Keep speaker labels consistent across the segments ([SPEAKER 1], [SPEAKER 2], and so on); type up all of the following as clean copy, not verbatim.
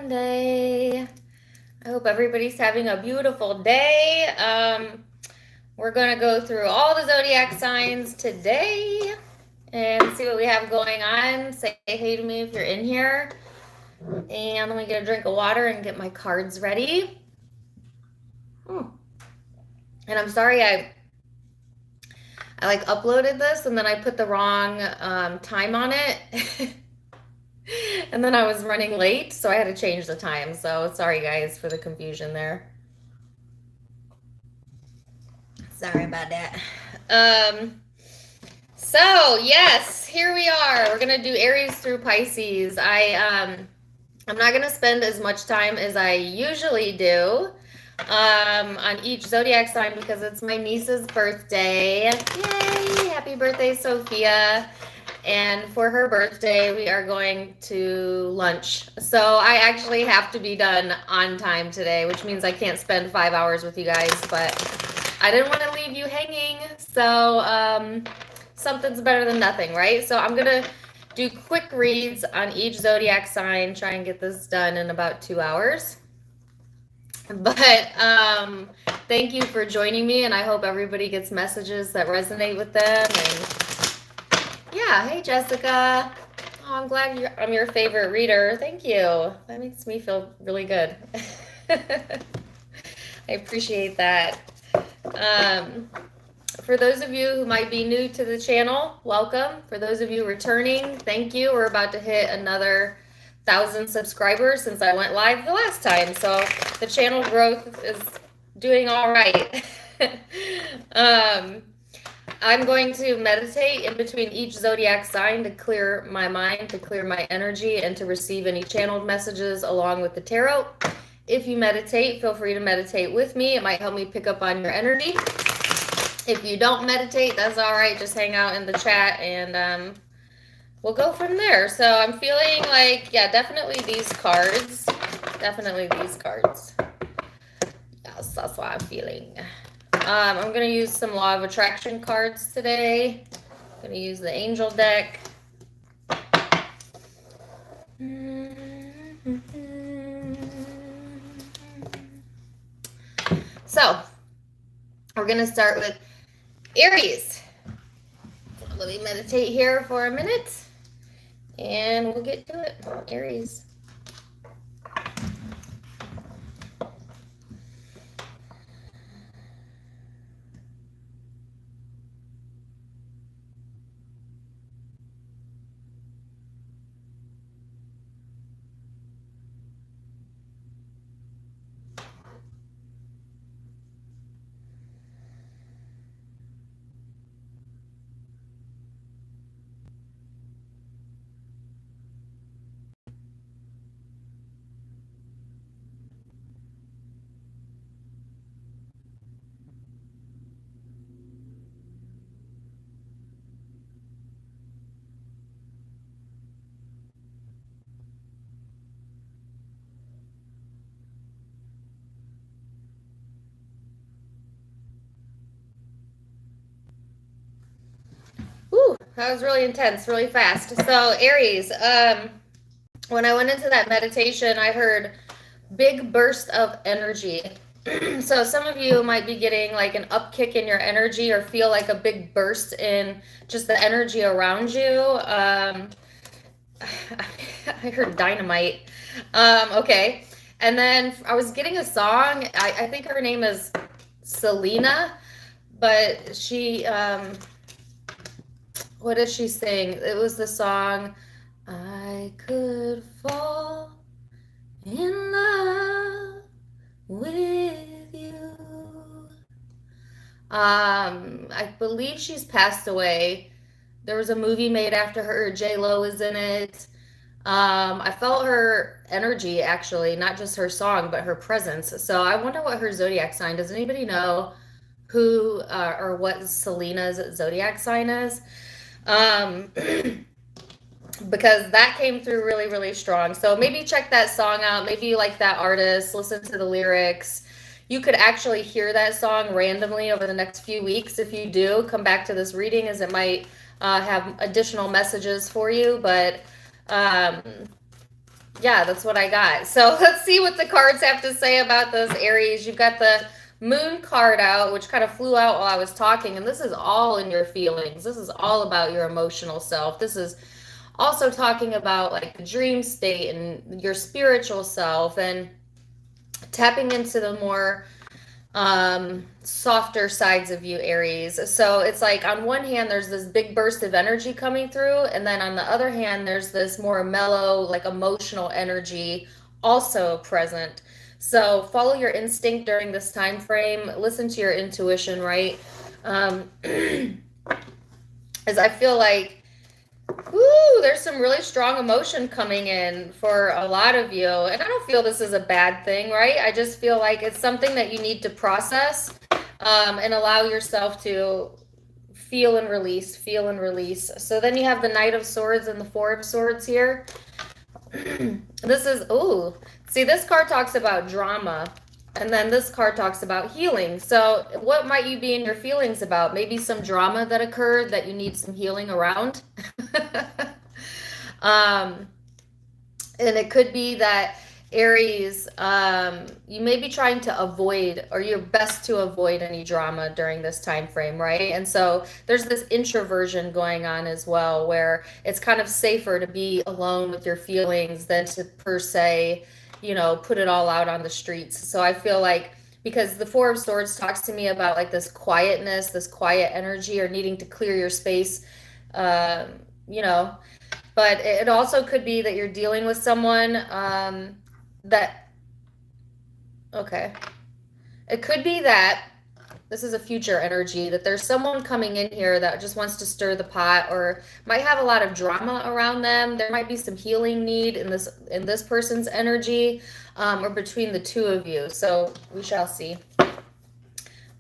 [SPEAKER 1] Monday. I hope everybody's having a beautiful day. We're going to go through all the zodiac signs today and see what we have going on. Say hey to me if you're in here. And let me get a drink of water and get my cards ready. And I'm sorry I like uploaded this and then I put the wrong time on it. And then I was running late, so I had to change the time. So sorry guys for the confusion there. Sorry about that. So yes, here we are. We're gonna do Aries through Pisces. I'm not gonna spend as much time as I usually do on each zodiac sign because it's my niece's birthday. Yay! Happy birthday, Sophia. And for her birthday, we are going to lunch. So I actually have to be done on time today, which means I can't spend 5 hours with you guys, but I didn't want to leave you hanging. So something's better than nothing, right? So I'm going to do quick reads on each zodiac sign, try and get this done in about 2 hours. But thank you for joining me, and I hope everybody gets messages that resonate with them. And yeah, hey Jessica. Oh, I'm glad I'm your favorite reader. Thank you. That makes me feel really good. I appreciate that. For those of you who might be new to the channel, welcome. For those of you returning, thank you. We're about to hit another 1,000 subscribers since I went live the last time. So the channel growth is doing all right. I'm going to meditate in between each zodiac sign to clear my mind, to clear my energy, and to receive any channeled messages along with the tarot. If you meditate, feel free to meditate with me. It might help me pick up on your energy. If you don't meditate, that's all right. Just hang out in the chat and we'll go from there. So I'm feeling like, yeah, definitely these cards. Definitely these cards. Yes, that's what I'm feeling. I'm going to use some Law of Attraction cards today. I'm going to use the Angel deck. So, we're going to start with Aries. Let me meditate here for a minute, and we'll get to it. Aries. Whew, that was really intense, really fast. So Aries, when I went into that meditation, I heard big burst of energy. So some of you might be getting like an upkick in your energy or feel like a big burst in just the energy around you. I heard dynamite. Okay. And then I was getting a song. I think her name is Selena, but she, what did she sing? It was the song, I could fall in love with you. I believe she's passed away. There was a movie made after her. J-Lo was in it. I felt her energy, actually, not just her song, but her presence. So I wonder what her zodiac sign. Does anybody know who or what Selena's zodiac sign is? Because that came through really, really strong. So maybe check that song out. Maybe you like that artist. Listen to the lyrics. You could actually hear that song randomly over the next few weeks. If you do, come back to this reading as it might have additional messages for you. But Yeah, that's what I got. So let's see what the cards have to say about those Aries. You've got the Moon card out, which kind of flew out while I was talking, and this is all in your feelings. This is all about your emotional self. This is also talking about like the dream state and your spiritual self and tapping into the more softer sides of you, Aries. So it's like on one hand there's this big burst of energy coming through, and then on the other hand there's this more mellow, like emotional energy also present. So follow your instinct during this time frame. Listen to your intuition, right? As I feel like, ooh, there's some really strong emotion coming in for a lot of you. And I don't feel this is a bad thing, right? I just feel like it's something that you need to process and allow yourself to feel and release, feel and release. So then you have the Knight of Swords and the Four of Swords here. This is, ooh, see, this card talks about drama. And then this card talks about healing. So what might you be in your feelings about? Maybe some drama that occurred that you need some healing around. And it could be that Aries, you may be trying to avoid, or your best to avoid any drama during this time frame, right? And so there's this introversion going on as well, where it's kind of safer to be alone with your feelings than to per se, you know, put it all out on the streets. So I feel like, because the Four of Swords talks to me about like this quietness, this quiet energy, or needing to clear your space, you know, but it also could be that you're dealing with someone okay, it could be that this is a future energy, that there's someone coming in here that just wants to stir the pot or might have a lot of drama around them. There might be some healing need in this person's energy, or between the two of you. So we shall see.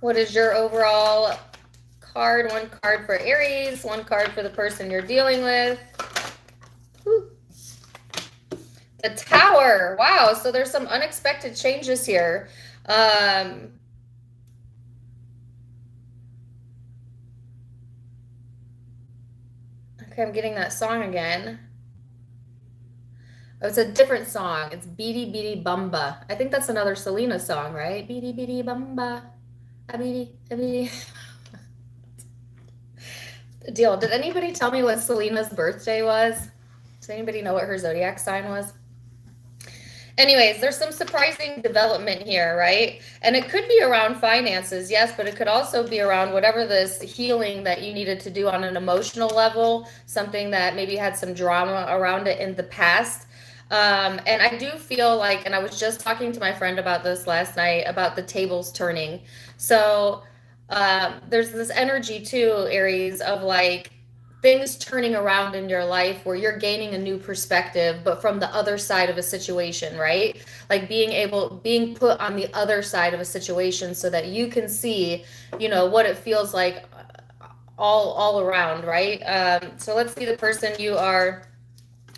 [SPEAKER 1] What is your overall card? One card for Aries, one card for the person you're dealing with. Whew. The Tower. Wow, so there's some unexpected changes here. Okay, I'm getting that song again. Oh, it's a different song. It's Beady Beady Bumba. I think that's another Selena song, right? Beady Beady Bumba. A beady, a beady. Deal. Did anybody tell me what Selena's birthday was? Does anybody know what her zodiac sign was? Anyways, there's some surprising development here, right? And it could be around finances, yes, but it could also be around whatever this healing that you needed to do on an emotional level, something that maybe had some drama around it in the past. And I do feel like, and I was just talking to my friend about this last night, about the tables turning. So there's this energy too, Aries, of like things turning around in your life where you're gaining a new perspective, but from the other side of a situation, right? Like being put on the other side of a situation so that you can see, you know, what it feels like all around, right? So let's see the person you are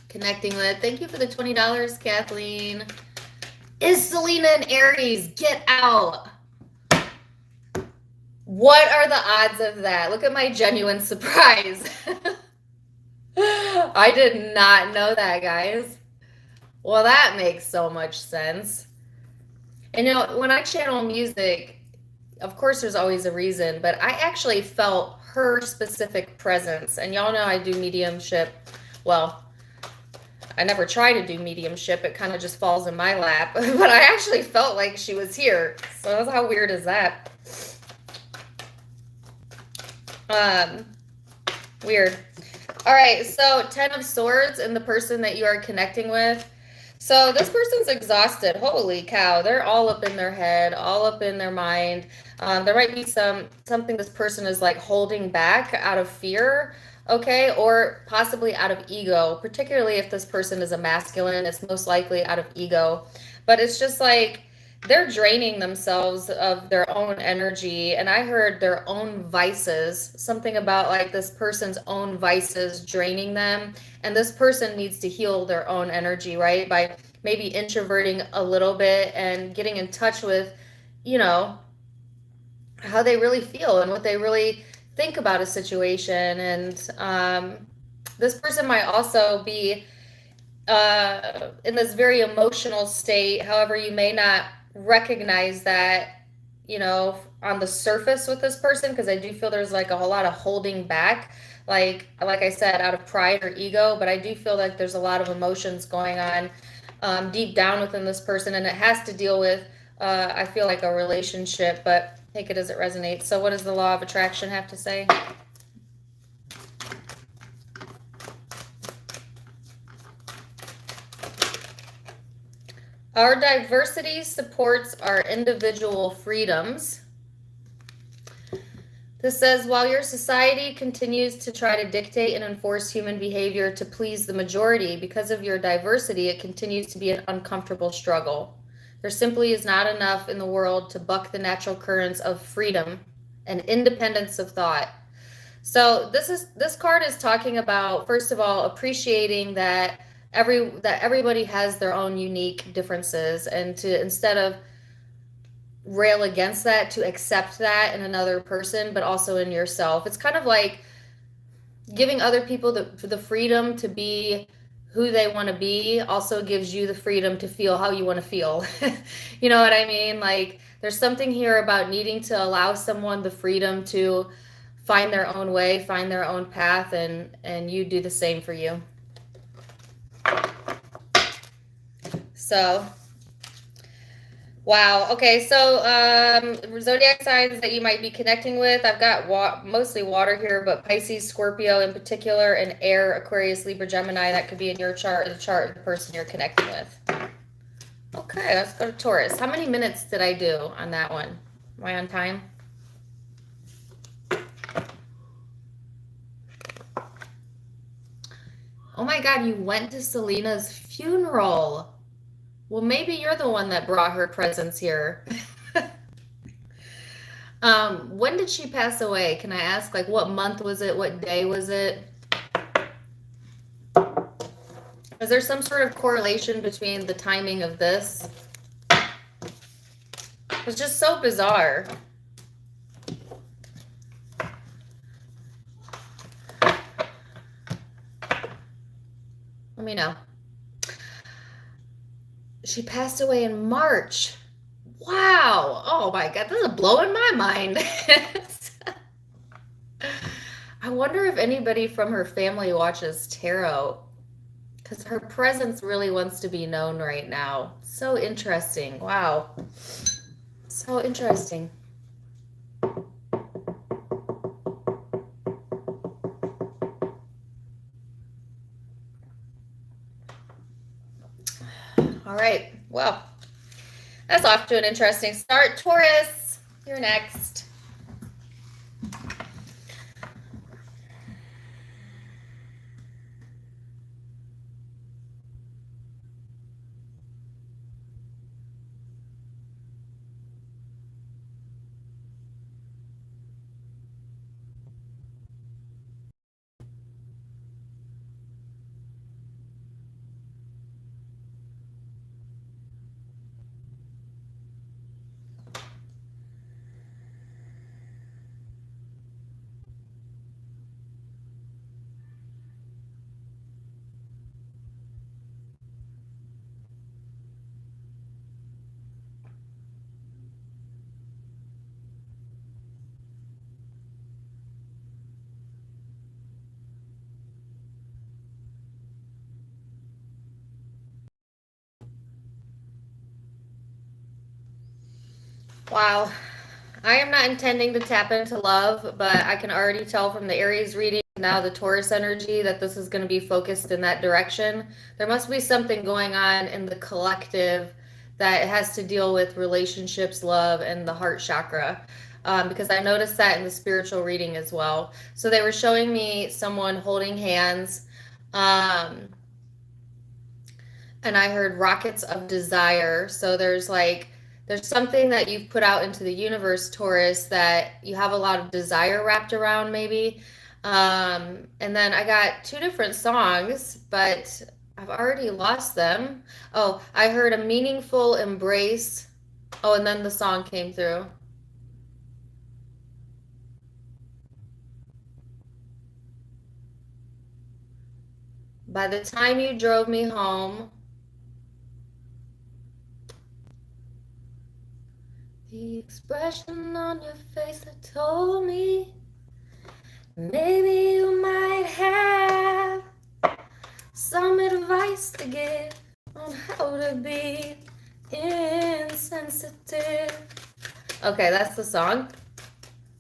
[SPEAKER 1] connecting with. Thank you for the $20, Kathleen. Is Selena an Aries? Get out. What are the odds of that? Look at my genuine surprise. I did not know that, guys. Well, that makes so much sense. And you know, when I channel music, of course there's always a reason, but I actually felt her specific presence. And y'all know I do mediumship. Well, I never try to do mediumship. It kind of just falls in my lap. But I actually felt like she was here. So how weird is that? Weird. All right, so 10 of Swords and the person that you are connecting with. So this person's exhausted. Holy cow. They're all up in their head, all up in their mind. There might be something this person is like holding back out of fear, okay, or possibly out of ego, particularly if this person is a masculine. It's most likely out of ego. But it's just like they're draining themselves of their own energy. And I heard their own vices, something about like this person's own vices draining them. And this person needs to heal their own energy, right? By maybe introverting a little bit and getting in touch with, you know, how they really feel and what they really think about a situation. And this person might also be in this very emotional state. However, you may not recognize that, on the surface with this person, because I do feel there's like a whole lot of holding back, like I said, out of pride or ego. But I do feel like there's a lot of emotions going on deep down within this person, and it has to deal with, I feel like, a relationship. But take it as it resonates. So, what does the law of attraction have to say? Our diversity supports our individual freedoms. This says, while your society continues to try to dictate and enforce human behavior to please the majority, because of your diversity, it continues to be an uncomfortable struggle. There simply is not enough in the world to buck the natural currents of freedom and independence of thought. So this card is talking about, first of all, appreciating that everybody has their own unique differences, and to, instead of rail against that, to accept that in another person, but also in yourself. It's kind of like giving other people the freedom to be who they want to be also gives you the freedom to feel how you want to feel. You know what I mean? Like, there's something here about needing to allow someone the freedom to find their own way, find their own path, and you do the same for you. So, wow. Okay, so zodiac signs that you might be connecting with. I've got mostly water here, but Pisces, Scorpio in particular, and air, Aquarius, Libra, Gemini. That could be in your chart or the chart of the person you're connecting with. Okay, let's go to Taurus. How many minutes did I do on that one? Am I on time? Oh my God, you went to Selena's funeral. Well, maybe you're the one that brought her presents here. When did she pass away? Can I ask, like, what month was it? What day was it? Is there some sort of correlation between the timing of this? It's just so bizarre. Let me know. She passed away in March. Wow. Oh my God, this is blowing my mind. I wonder if anybody from her family watches tarot, because her presence really wants to be known right now. So interesting. Wow. So interesting. All right. Well, that's off to an interesting start. Taurus, you're next. Wow. I am not intending to tap into love, but I can already tell from the Aries reading, now the Taurus energy, that this is going to be focused in that direction. There must be something going on in the collective that has to deal with relationships, love, and the heart chakra. Because I noticed that in the spiritual reading as well. So they were showing me someone holding hands, and I heard rockets of desire. So there's something that you've put out into the universe, Taurus, that you have a lot of desire wrapped around, maybe. And then I got two different songs, but I've already lost them. Oh, I heard a meaningful embrace. Oh, and then the song came through. By the time you drove me home, the expression on your face that told me maybe you might have some advice to give on how to be insensitive. Okay, that's the song.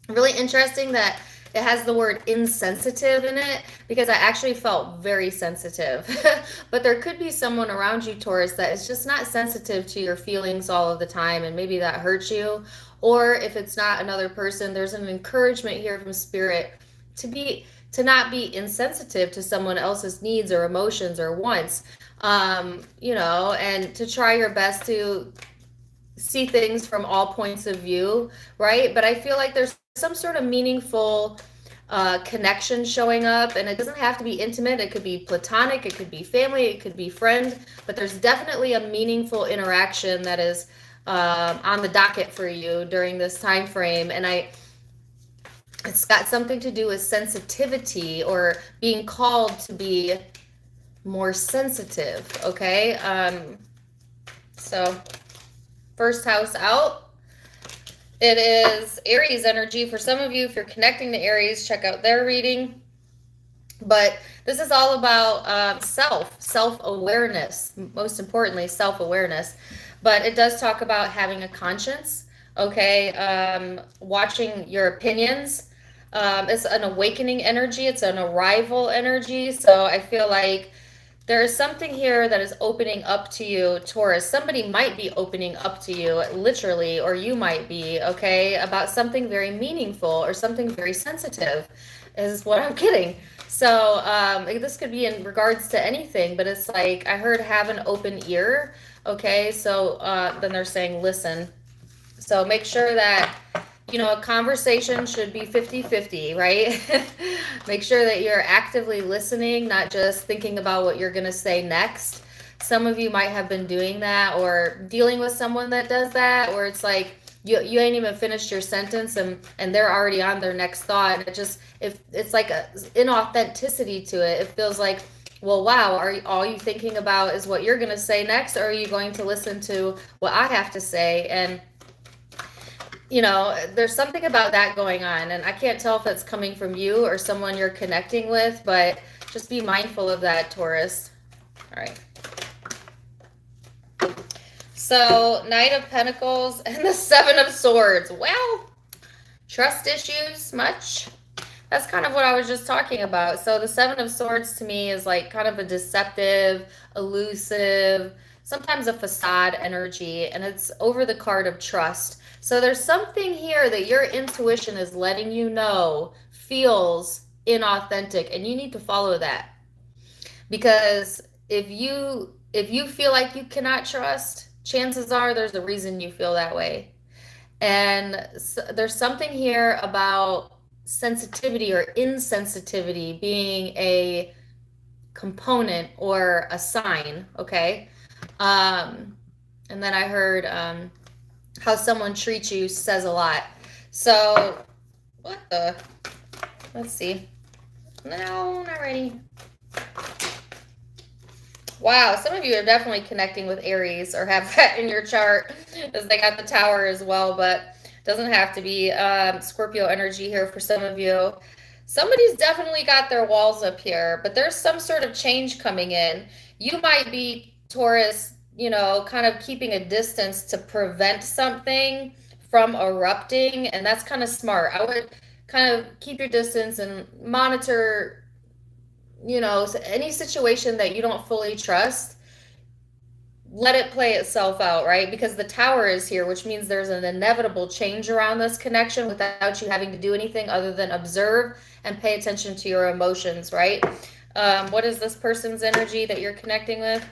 [SPEAKER 1] Really interesting that it has the word insensitive in it because I actually felt very sensitive. But there could be someone around you, Taurus, that is just not sensitive to your feelings all of the time, and maybe that hurts you. Or if it's not another person, there's an encouragement here from Spirit to not be insensitive to someone else's needs or emotions or wants. And to try your best to see things from all points of view, right? But I feel like there's some sort of meaningful connection showing up, and it doesn't have to be intimate. It could be platonic, it could be family, it could be friend, but there's definitely a meaningful interaction that is on the docket for you during this time frame. And it's got something to do with sensitivity or being called to be more sensitive. Okay, so first house out, it is Aries energy. For some of you, if you're connecting to Aries, check out their reading. But this is all about self-awareness, most importantly, self-awareness. But it does talk about having a conscience, okay? Watching your opinions. It's an awakening energy. It's an arrival energy. So I feel like there is something here that is opening up to you, Taurus. Somebody might be opening up to you, literally, or you might be, okay, about something very meaningful or something very sensitive, is what I'm getting. So this could be in regards to anything, but it's like I heard have an open ear, okay? So then they're saying listen. So make sure that a conversation should be 50-50, right? Make sure that you're actively listening, not just thinking about what you're going to say next. Some of you might have been doing that or dealing with someone that does that, or it's like you ain't even finished your sentence and they're already on their next thought. And it's like a inauthenticity to it. It feels like, well, wow, are all you thinking about is what you're going to say next, or are you going to listen to what I have to say? And there's something about that going on, and I can't tell if it's coming from you or someone you're connecting with, but just be mindful of that, Taurus. All right. So, Knight of Pentacles and the Seven of Swords. Well, trust issues much? That's kind of what I was just talking about. So the Seven of Swords to me is like kind of a deceptive, elusive, sometimes a facade energy, and it's over the card of trust. So there's something here that your intuition is letting you know feels inauthentic, and you need to follow that. Because if you feel like you cannot trust, chances are there's a reason you feel that way. And so there's something here about sensitivity or insensitivity being a component or a sign, okay? And then I heard how someone treats you says a lot. So, let's see. No, not ready. Wow, some of you are definitely connecting with Aries or have that in your chart, as they got the Tower as well, but doesn't have to be. Scorpio energy here for some of you. Somebody's definitely got their walls up here, but there's some sort of change coming in. You might be, Taurus, kind of keeping a distance to prevent something from erupting, and that's kind of smart. I would kind of keep your distance and monitor, any situation that you don't fully trust. Let it play itself out, right? Because the Tower is here, which means there's an inevitable change around this connection without you having to do anything other than observe and pay attention to your emotions, right? What is this person's energy that you're connecting with?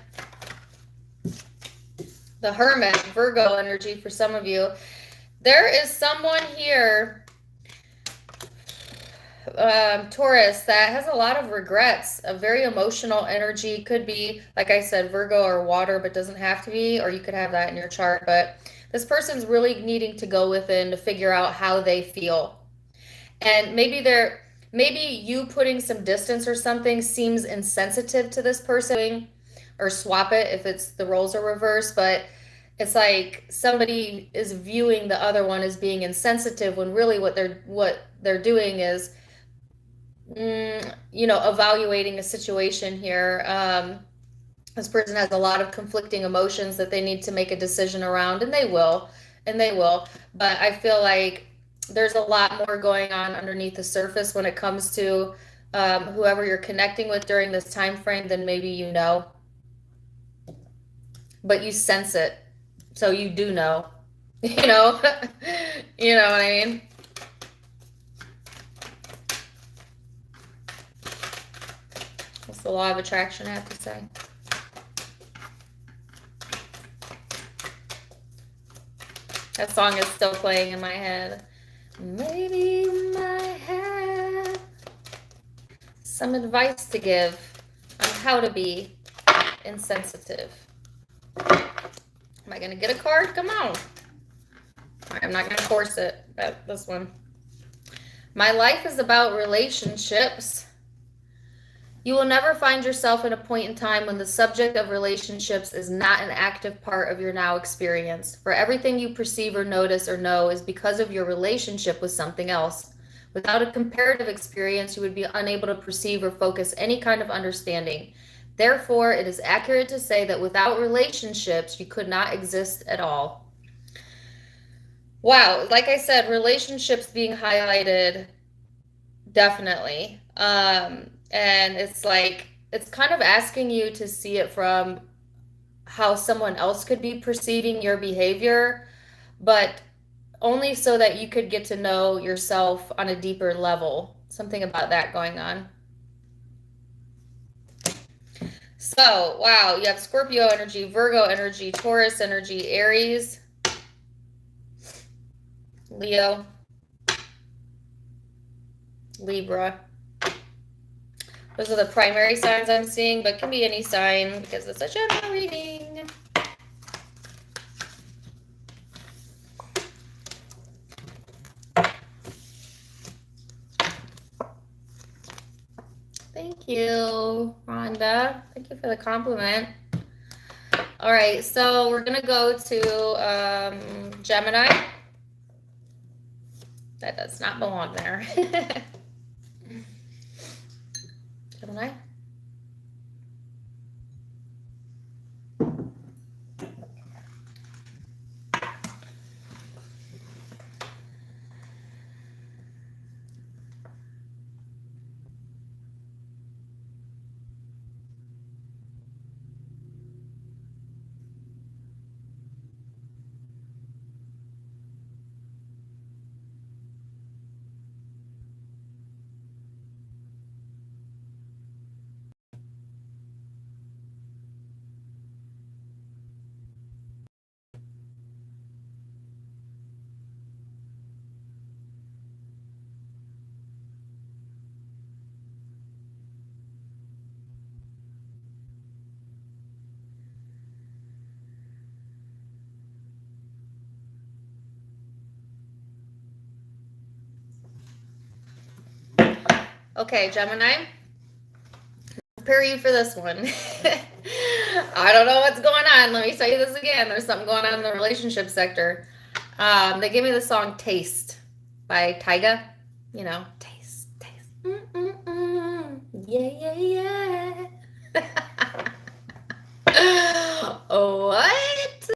[SPEAKER 1] The Hermit, Virgo energy for some of you. There is someone here, Taurus, that has a lot of regrets, a very emotional energy. Could be, like I said, Virgo or water, but doesn't have to be, or you could have that in your chart. But this person's really needing to go within to figure out how they feel. And maybe maybe you putting some distance or something seems insensitive to this person, or swap it if it's the roles are reversed, but it's like somebody is viewing the other one as being insensitive when really what they're doing is evaluating a situation here. This person has a lot of conflicting emotions that they need to make a decision around, and they will. But I feel like there's a lot more going on underneath the surface when it comes to whoever you're connecting with during this time frame than maybe you know. But you sense it, so you do know. You know, you know what I mean? What's the law of attraction have to say? That song is still playing in my head. Maybe you might have some advice to give on how to be insensitive. Am I going to get a card? Come on. All right, I'm not going to force it. This one. My life is about relationships. You will never find yourself in a point in time when the subject of relationships is not an active part of your now experience. For everything you perceive or notice or know is because of your relationship with something else. Without a comparative experience, you would be unable to perceive or focus any kind of understanding. Therefore, it is accurate to say that without relationships, you could not exist at all. Wow, like I said, relationships being highlighted, definitely. And it's like, it's kind of asking you to see it from how someone else could be perceiving your behavior, but only so that you could get to know yourself on a deeper level. Something about that going on. So, wow, you have Scorpio energy, Virgo energy, Taurus energy, Aries, Leo, Libra. Those are the primary signs I'm seeing, but it can be any sign because it's a general reading. Thank you, Rhonda. Thank you for the compliment. All right, so we're going to go to Gemini. That does not belong there. Gemini. Okay, Gemini, prepare you for this one. I don't know what's going on. Let me tell you this again. There's something going on in the relationship sector. They gave me the song Taste by Tyga. You know, taste, taste. Yeah, yeah, yeah. What?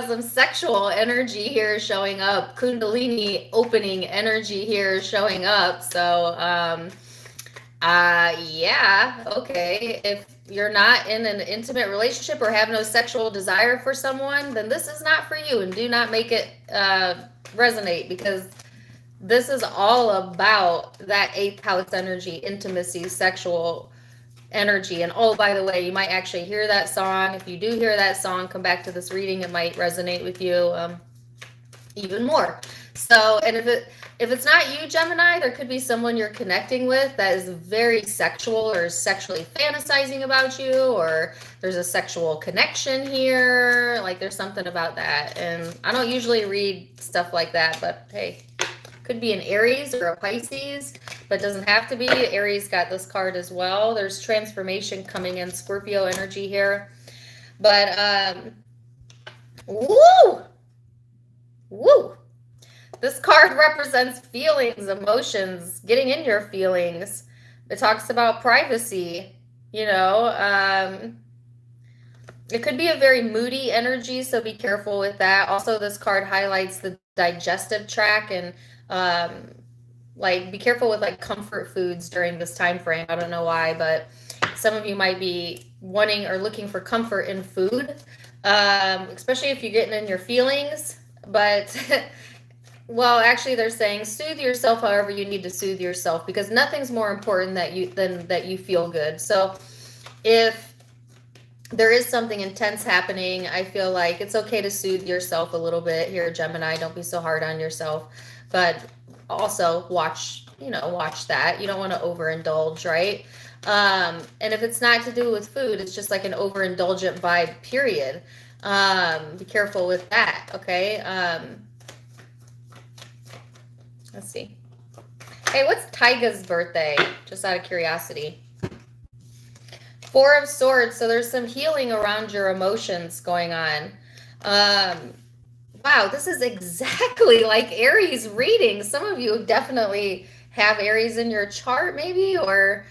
[SPEAKER 1] Some sexual energy here showing up. Kundalini opening energy here showing up. So, yeah, okay. If you're not in an intimate relationship or have no sexual desire for someone, then this is not for you, and do not make it resonate, because this is all about that 8th house energy, intimacy, sexual energy. And oh, by the way, you might actually hear that song. If you do hear that song, come back to this reading. It might resonate with you even more. So, and if it's not you, Gemini, there could be someone you're connecting with that is very sexual or sexually fantasizing about you, or there's a sexual connection here. Like, there's something about that. And I don't usually read stuff like that, but hey, Could be an Aries or a Pisces, but doesn't have to be. Aries got this card as well. There's transformation coming in, Scorpio energy here. But, woo! Woo! This card represents feelings, emotions, getting in your feelings. It talks about privacy, you know. It could be a very moody energy, so be careful with that. Also, this card highlights the digestive tract, and like be careful with like comfort foods during this time frame. I don't know why, but some of you might be wanting or looking for comfort in food, especially if you're getting in your feelings. But well, actually, they're saying soothe yourself however you need to soothe yourself, because nothing's more important than that you feel good. So if there is something intense happening, I feel like it's okay to soothe yourself a little bit here, Gemini. Don't be so hard on yourself, but also watch that. You don't want to overindulge, right? And if it's not to do with food, it's just like an overindulgent vibe, period. Be careful with that, okay? Let's see. Hey, what's Tyga's birthday? Just out of curiosity. Four of Swords, so there's some healing around your emotions going on. Wow, this is exactly like Aries reading. Some of you definitely have Aries in your chart maybe, or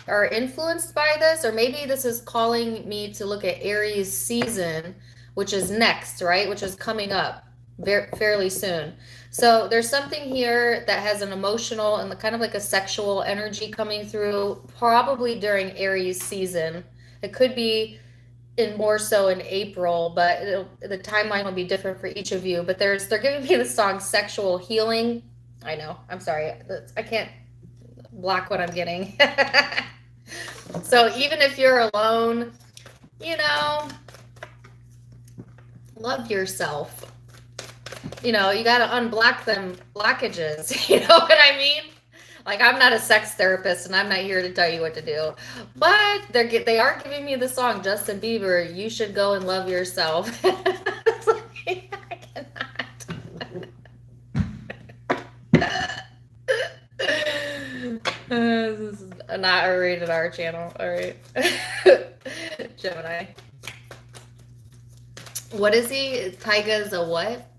[SPEAKER 1] are influenced by this, or maybe this is calling me to look at Aries season, which is next, right? Which is coming up fairly soon. So there's something here that has an emotional and kind of like a sexual energy coming through, probably during Aries season. It could be more so in April, but the timeline will be different for each of you. But they're giving me the song Sexual Healing. I know, I'm sorry. I can't block what I'm getting. So even if you're alone, you know, love yourself. You know, you got to unblock them blockages. You know what I mean? Like, I'm not a sex therapist, and I'm not here to tell you what to do. But they are giving me the song, Justin Bieber, You Should Go and Love Yourself. I cannot. This is not a rated R channel. All right. Gemini. What is he? Tyga's a what?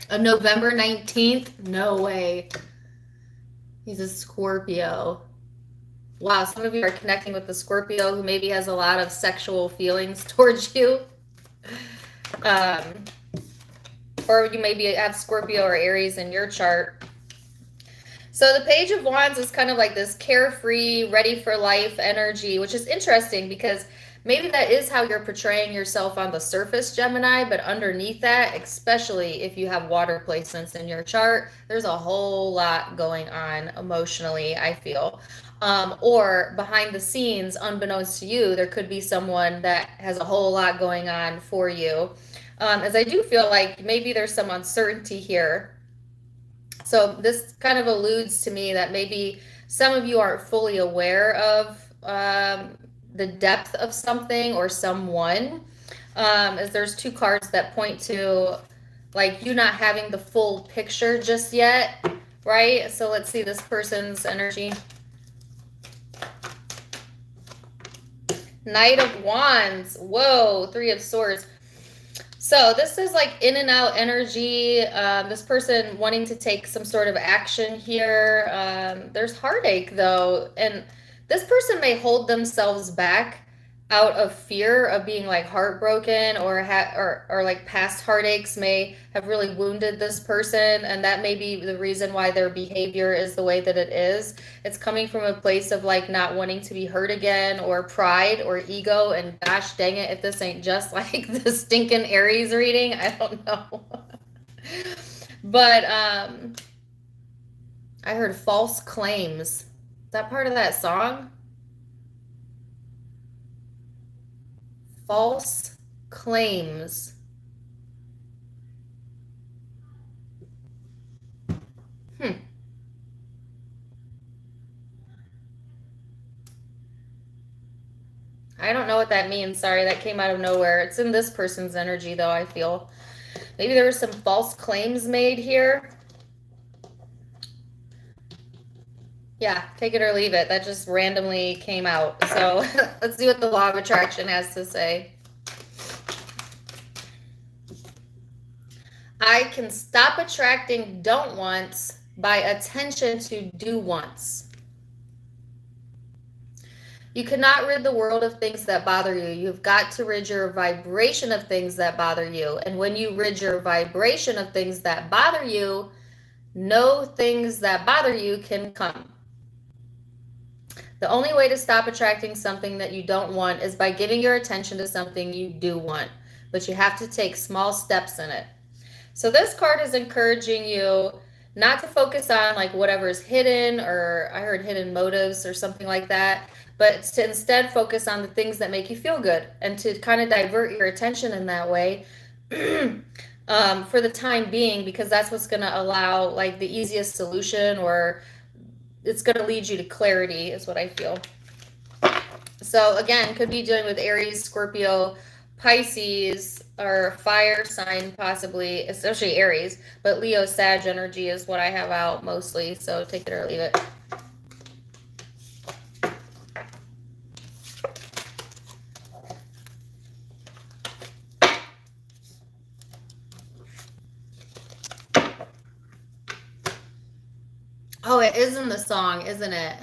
[SPEAKER 1] A November 19th? No way. He's a Scorpio. Wow, some of you are connecting with the Scorpio who maybe has a lot of sexual feelings towards you. Or you maybe have Scorpio or Aries in your chart. So the Page of Wands is kind of like this carefree, ready for life energy, which is interesting because maybe that is how you're portraying yourself on the surface, Gemini, but underneath that, especially if you have water placements in your chart, there's a whole lot going on emotionally, I feel. Or behind the scenes, unbeknownst to you, there could be someone that has a whole lot going on for you. As I do feel like maybe there's some uncertainty here. So this kind of alludes to me that maybe some of you aren't fully aware of the depth of something or someone, as there's two cards that point to like you not having the full picture just yet, right? So let's see this person's energy. Knight of Wands. Whoa, Three of Swords. So this is like in and out energy. This person wanting to take some sort of action here. There's heartache though, and this person may hold themselves back out of fear of being like heartbroken, or like past heartaches may have really wounded this person, and that may be the reason why their behavior is the way that it is. It's coming from a place of like not wanting to be hurt again, or pride or ego, and gosh dang it, if this ain't just like the stinking Aries reading, I don't know. But I heard false claims. Is that part of that song? False claims. I don't know what that means. Sorry, that came out of nowhere. It's in this person's energy, though, I feel. Maybe there were some false claims made here. Yeah, take it or leave it. That just randomly came out. So let's see what the law of attraction has to say. I can stop attracting don't wants by attention to do wants. You cannot rid the world of things that bother you. You've got to rid your vibration of things that bother you. And when you rid your vibration of things that bother you, no things that bother you can come. The only way to stop attracting something that you don't want is by giving your attention to something you do want. But you have to take small steps in it. So this card is encouraging you not to focus on like whatever is hidden, or I heard hidden motives or something like that, but to instead focus on the things that make you feel good and to kind of divert your attention in that way for the time being, because that's what's going to allow like the easiest solution, or it's going to lead you to clarity is what I feel. So again, could be dealing with Aries, Scorpio, Pisces, or fire sign possibly, especially Aries, but Leo, Sag energy is what I have out mostly, so take it or leave it. Oh, it is in the song, isn't it?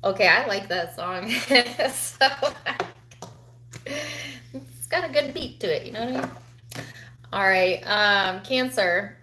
[SPEAKER 1] Okay, I like that song. So it's got a good beat to it, you know what I mean? All right, Cancer.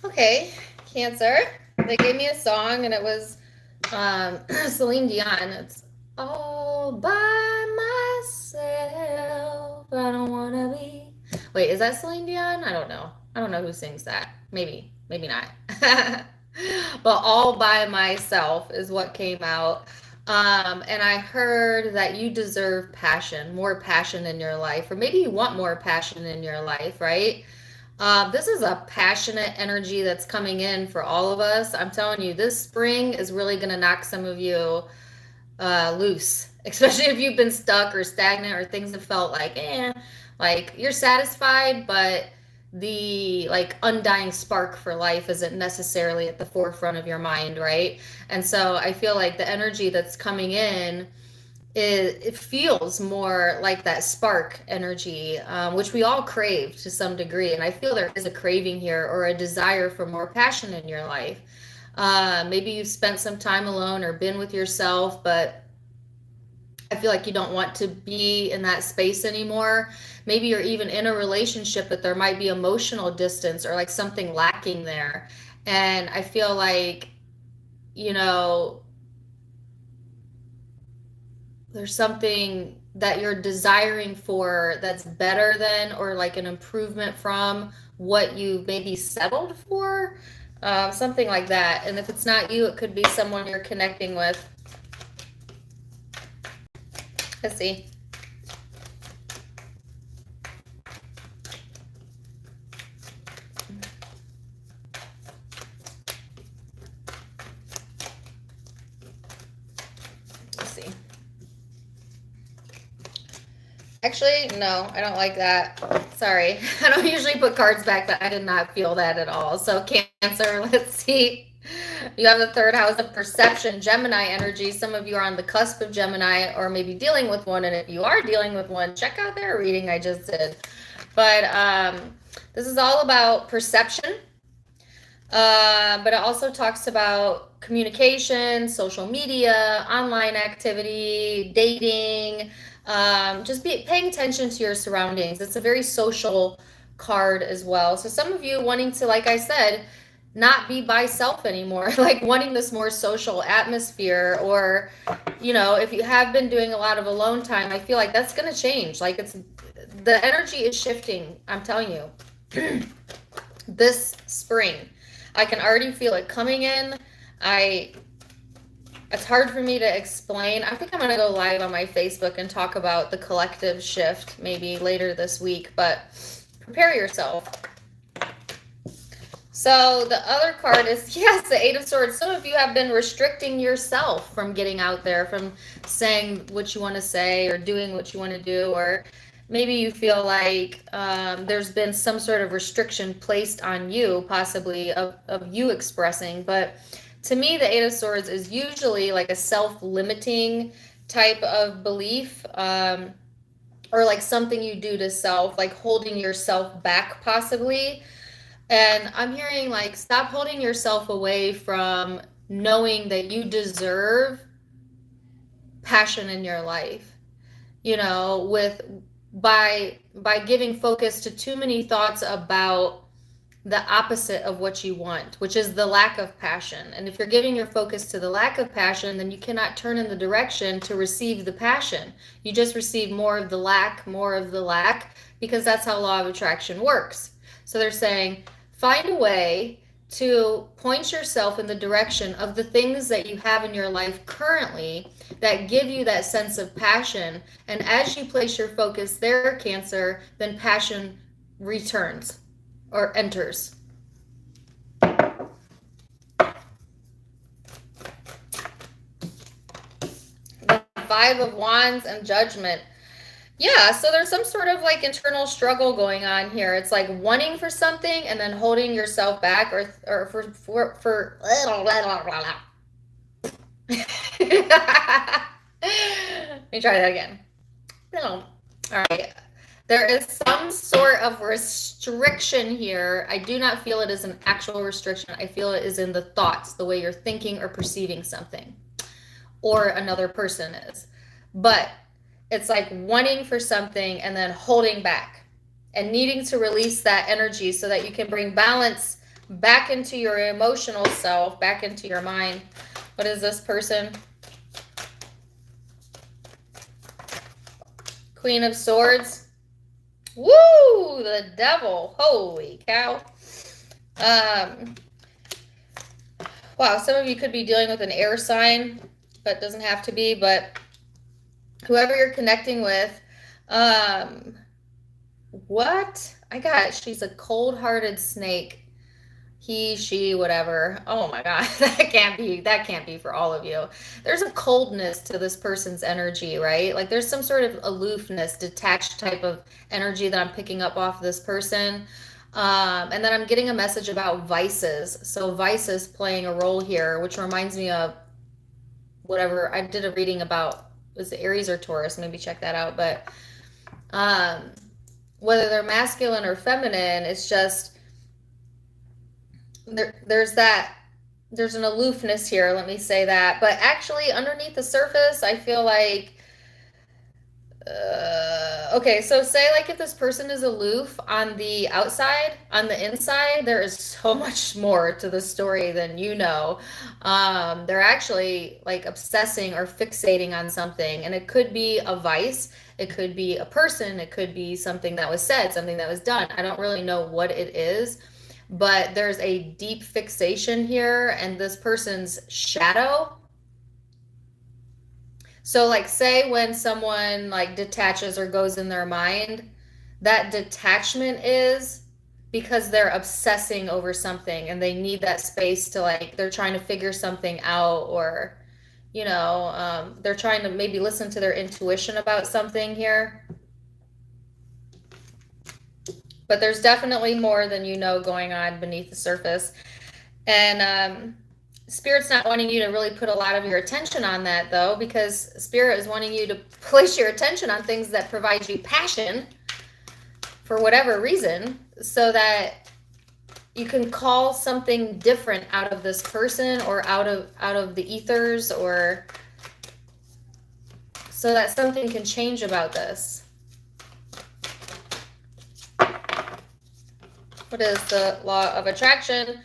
[SPEAKER 1] Okay, Cancer. They gave me a song and it was Celine Dion. It's all by myself. I don't want to be. Wait, is that Celine Dion? I don't know. I don't know who sings that. Maybe, maybe not. But all by myself is what came out. And I heard that you deserve passion, more passion in your life, or maybe you want more passion in your life, right? This is a passionate energy that's coming in for all of us. I'm telling you, this spring is really going to knock some of you loose, especially if you've been stuck or stagnant or things have felt like you're satisfied, but the like undying spark for life isn't necessarily at the forefront of your mind, right? And so I feel like the energy that's coming in, it feels more like that spark energy, which we all crave to some degree. And I feel there is a craving here, or a desire for more passion in your life. Maybe you've spent some time alone or been with yourself, but I feel like you don't want to be in that space anymore. Maybe you're even in a relationship, but there might be emotional distance or like something lacking there. And I feel like, you know, there's something that you're desiring for that's better than, or like an improvement from what you maybe settled for, something like that. And if it's not you, it could be someone you're connecting with. Let's see. Let's see. Actually, no, I don't like that. Sorry. I don't usually put cards back, but I did not feel that at all. So Cancer, let's see. You have the third house of perception, Gemini energy. Some of you are on the cusp of Gemini, or maybe dealing with one. And if you are dealing with one, check out their reading I just did. But this is all about perception. But it also talks about communication, social media, online activity, dating, just paying attention to your surroundings. It's a very social card as well. So some of you wanting to, like I said, not be by self anymore, like wanting this more social atmosphere, or, you know, if you have been doing a lot of alone time, I feel like that's going to change. Like the energy is shifting. I'm telling you, this spring, I can already feel it coming in. It's hard for me to explain. I think I'm going to go live on my Facebook and talk about the collective shift maybe later this week, but prepare yourself. So the other card is, yes, the Eight of Swords. Some of you have been restricting yourself from getting out there, from saying what you want to say or doing what you want to do, or maybe you feel like there's been some sort of restriction placed on you, possibly of you expressing. But to me, the Eight of Swords is usually like a self-limiting type of belief, or like something you do to self, like holding yourself back possibly. And I'm hearing like, stop holding yourself away from knowing that you deserve passion in your life, you know, by giving focus to too many thoughts about the opposite of what you want, which is the lack of passion. And if you're giving your focus to the lack of passion, then you cannot turn in the direction to receive the passion. You just receive more of the lack, because that's how law of attraction works. So they're saying, find a way to point yourself in the direction of the things that you have in your life currently that give you that sense of passion. And as you place your focus there, Cancer, then passion returns or enters. The Five of Wands and Judgment. Yeah, so there's some sort of like internal struggle going on here. It's like wanting for something and then holding yourself back, or for Let me try that again. All right. There is some sort of restriction here. I do not feel it is an actual restriction. I feel it is in the thoughts, the way you're thinking or perceiving something, or another person is. But it's like wanting for something and then holding back and needing to release that energy so that you can bring balance back into your emotional self, back into your mind. What is this person? Queen of Swords. Woo! The Devil. Holy cow. Wow, some of you could be dealing with an air sign, but it doesn't have to be. But whoever you're connecting with, what? She's a cold-hearted snake. He, she, whatever. Oh my God, that can't be for all of you. There's a coldness to this person's energy, right? Like there's some sort of aloofness, detached type of energy that I'm picking up off this person. And then I'm getting a message about vices. So vices playing a role here, which reminds me of whatever I did a reading about, was it Aries or Taurus? Maybe check that out. But whether they're masculine or feminine, it's just there's an aloofness here, let me say that. But actually underneath the surface, I feel like okay, so say like if this person is aloof on the outside, on the inside, there is so much more to the story than you know. They're actually like obsessing or fixating on something, and it could be a vice, it could be a person, it could be something that was said, something that was done. I don't really know what it is, but there's a deep fixation here, and this person's shadow. So like say when someone like detaches or goes in their mind, that detachment is because they're obsessing over something and they need that space to, like, they're trying to figure something out, or, you know, they're trying to maybe listen to their intuition about something here. But there's definitely more than you know going on beneath the surface. And Spirit's not wanting you to really put a lot of your attention on that, though, because Spirit is wanting you to place your attention on things that provide you passion for whatever reason, so that you can call something different out of this person or out of the ethers, or so that something can change about this. What is the law of attraction?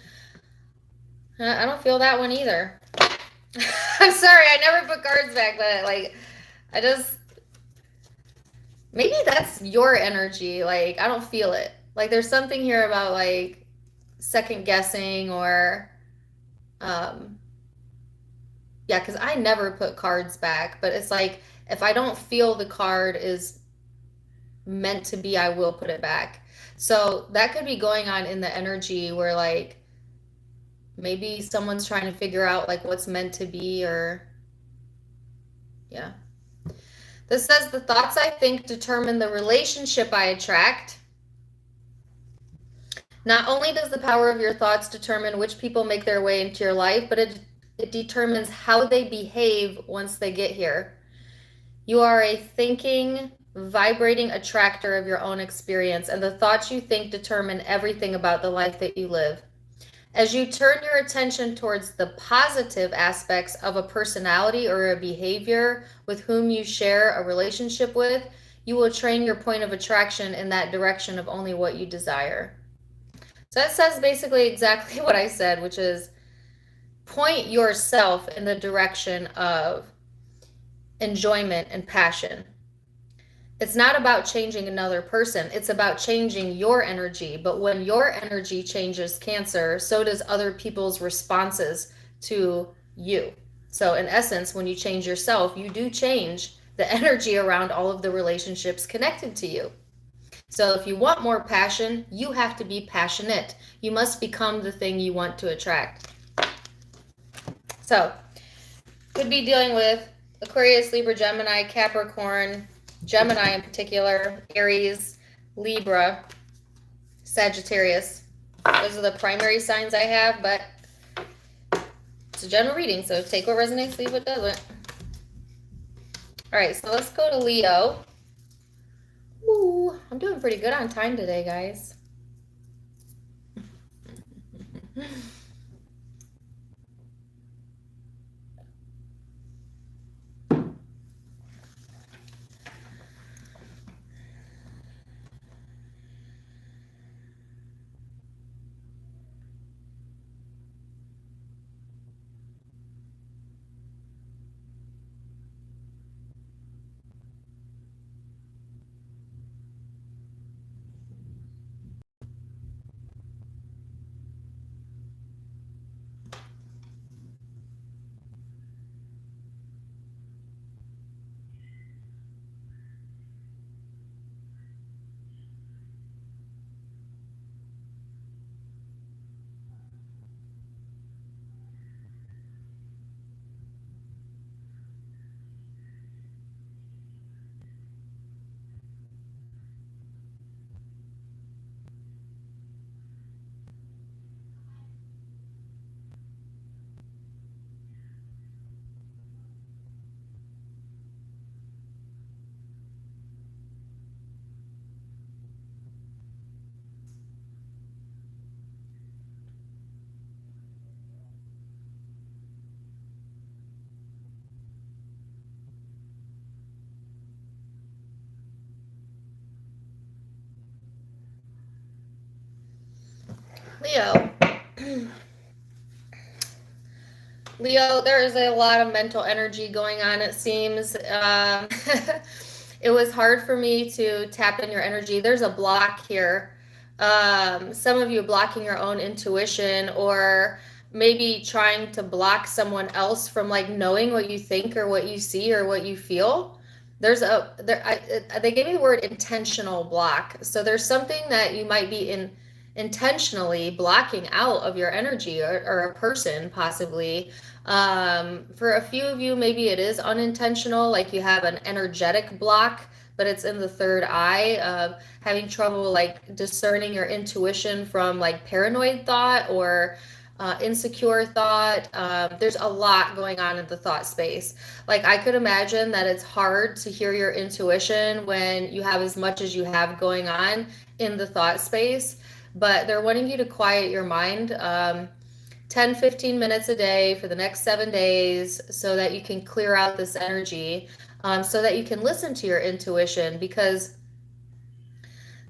[SPEAKER 1] I don't feel that one either. I'm sorry, I never put cards back, but like, I just, maybe that's your energy. Like, I don't feel it. Like, there's something here about like second guessing, or, yeah, because I never put cards back, but it's like, if I don't feel the card is meant to be, I will put it back. So that could be going on in the energy where like maybe someone's trying to figure out like what's meant to be, or yeah. This says the thoughts I think determine the relationship I attract. Not only does the power of your thoughts determine which people make their way into your life, but it determines how they behave once they get here. You are a thinking, vibrating attractor of your own experience, and the thoughts you think determine everything about the life that you live. As you turn your attention towards the positive aspects of a personality or a behavior with whom you share a relationship with, you will train your point of attraction in that direction of only what you desire. So that says basically exactly what I said, which is point yourself in the direction of enjoyment and passion. It's not about changing another person. It's about changing your energy. But when your energy changes, Cancer, so does other people's responses to you. So in essence, when you change yourself, you do change the energy around all of the relationships connected to you. So if you want more passion, you have to be passionate. You must become the thing you want to attract. So could be dealing with Aquarius, Libra, Gemini, Capricorn, Gemini in particular, Aries, Libra, Sagittarius. Those are the primary signs I have, but it's a general reading, so take what resonates, leave what doesn't. All right, so let's go to Leo. Ooh, I'm doing pretty good on time today, guys. Leo. Leo, there is a lot of mental energy going on, it seems. It was hard for me to tap in your energy. There's a block here. Some of you blocking your own intuition, or maybe trying to block someone else from like knowing what you think or what you see or what you feel. They gave me the word intentional block. So there's something that you might be intentionally blocking out of your energy, or a person possibly. For a few of you, maybe it is unintentional, like you have an energetic block, but it's in the third eye, of having trouble like discerning your intuition from like paranoid thought or insecure thought. There's a lot going on in the thought space. Like I could imagine that it's hard to hear your intuition when you have as much as you have going on in the thought space, but they're wanting you to quiet your mind 10-15 minutes a day for the next 7 days so that you can clear out this energy, so that you can listen to your intuition, because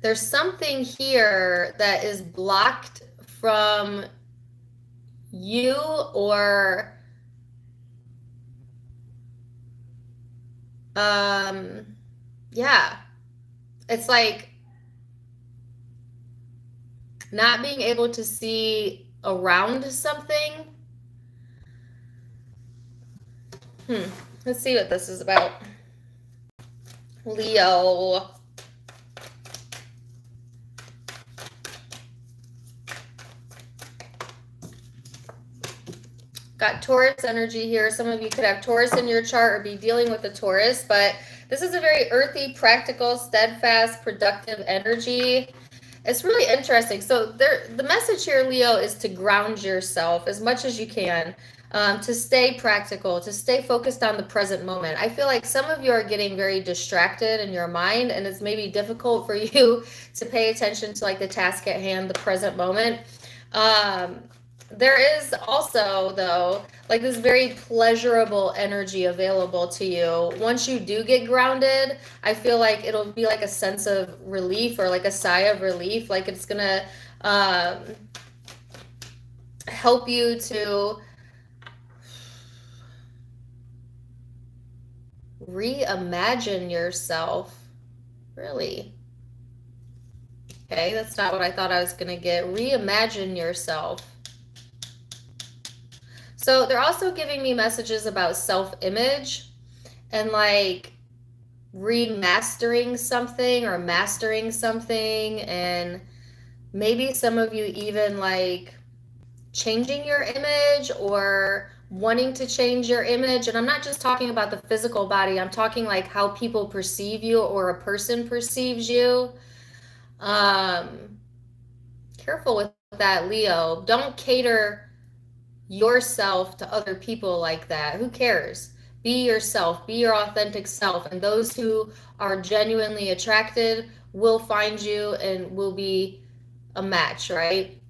[SPEAKER 1] there's something here that is blocked from you, or yeah, it's like not being able to see around something. Let's see what this is about. Leo. Got Taurus energy here. Some of you could have Taurus in your chart or be dealing with a Taurus, but this is a very earthy, practical, steadfast, productive energy. It's really interesting. So the message here, Leo, is to ground yourself as much as you can, to stay practical, to stay focused on the present moment. I feel like some of you are getting very distracted in your mind, and it's maybe difficult for you to pay attention to like the task at hand, the present moment. There is also, though, like this very pleasurable energy available to you. Once you do get grounded, I feel like it'll be like a sense of relief, or like a sigh of relief. Like it's gonna help you to reimagine yourself. Really? Okay, that's not what I thought I was gonna get. Reimagine yourself. So they're also giving me messages about self-image and like remastering something or mastering something, and maybe some of you even like changing your image or wanting to change your image. And I'm not just talking about the physical body. I'm talking like how people perceive you or a person perceives you. Careful with that, Leo. Don't cater yourself to other people like that. Who cares? Be yourself, be your authentic self, and those who are genuinely attracted will find you and will be a match, right?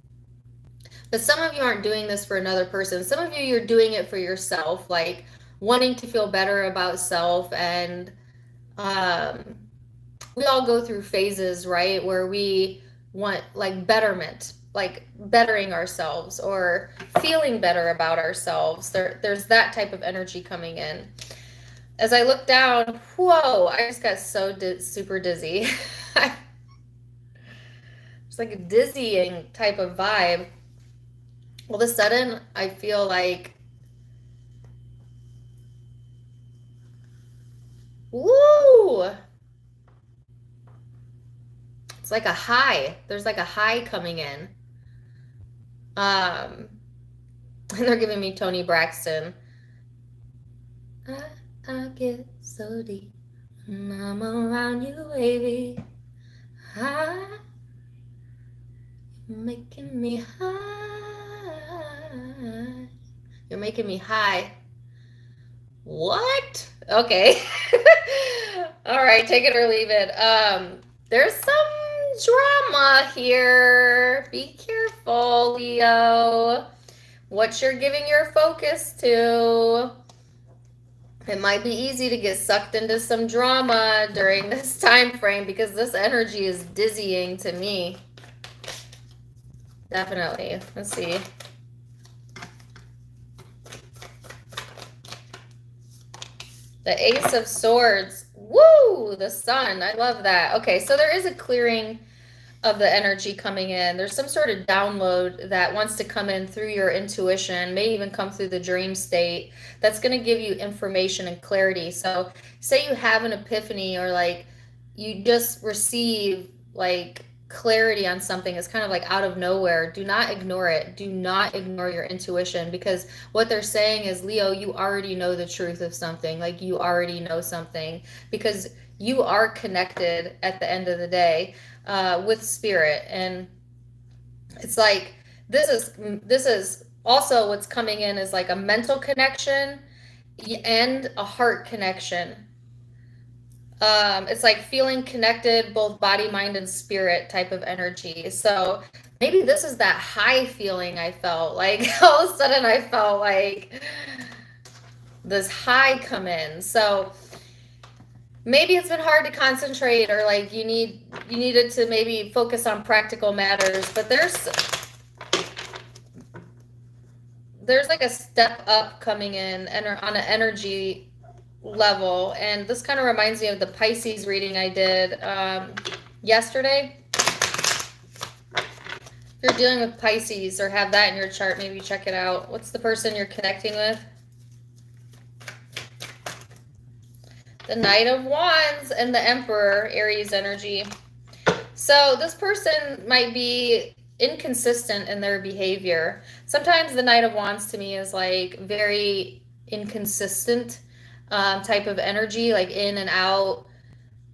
[SPEAKER 1] But some of you aren't doing this for another person. Some of you, you're doing it for yourself, like wanting to feel better about self. And we all go through phases, right, where we want like betterment, like bettering ourselves or feeling better about ourselves. There's that type of energy coming in. As I look down, whoa, I just got so super dizzy. It's like a dizzying type of vibe. All of a sudden, I feel like, woo! It's like a high. There's like a high coming in. And they're giving me Tony Braxton. I get so deep when I'm around you, baby. You're making me high. You're making me high. What? Okay. All right, take it or leave it. There's some drama here. Be careful, Leo. What you're giving your focus to. It might be easy to get sucked into some drama during this time frame, because this energy is dizzying to me. Definitely. Let's see. The Ace of Swords. Woo! The Sun. I love that. Okay, so there is a clearing of the energy coming in. There's some sort of download that wants to come in through your intuition, may even come through the dream state, that's going to give you information and clarity. So say you have an epiphany, or like you just receive like clarity on something. It's kind of like out of nowhere. Do not ignore it. Do not ignore your intuition, because what they're saying is, Leo, you already know the truth of something. Like you already know something, because you are connected at the end of the day with spirit. And it's like this is also what's coming in is like a mental connection and a heart connection. It's like feeling connected, both body, mind, and spirit type of energy. So maybe this is that high feeling I felt. Like all of a sudden I felt like this high come in. So maybe it's been hard to concentrate, or like you needed to maybe focus on practical matters, but there's like a step up coming in and on an energy level. And this kind of reminds me of the Pisces reading I did yesterday. If you're dealing with Pisces or have that in your chart, maybe check it out. What's the person you're connecting with? The Knight of Wands and the Emperor, Aries energy. So this person might be inconsistent in their behavior. Sometimes the Knight of Wands to me is like very inconsistent type of energy, like in and out,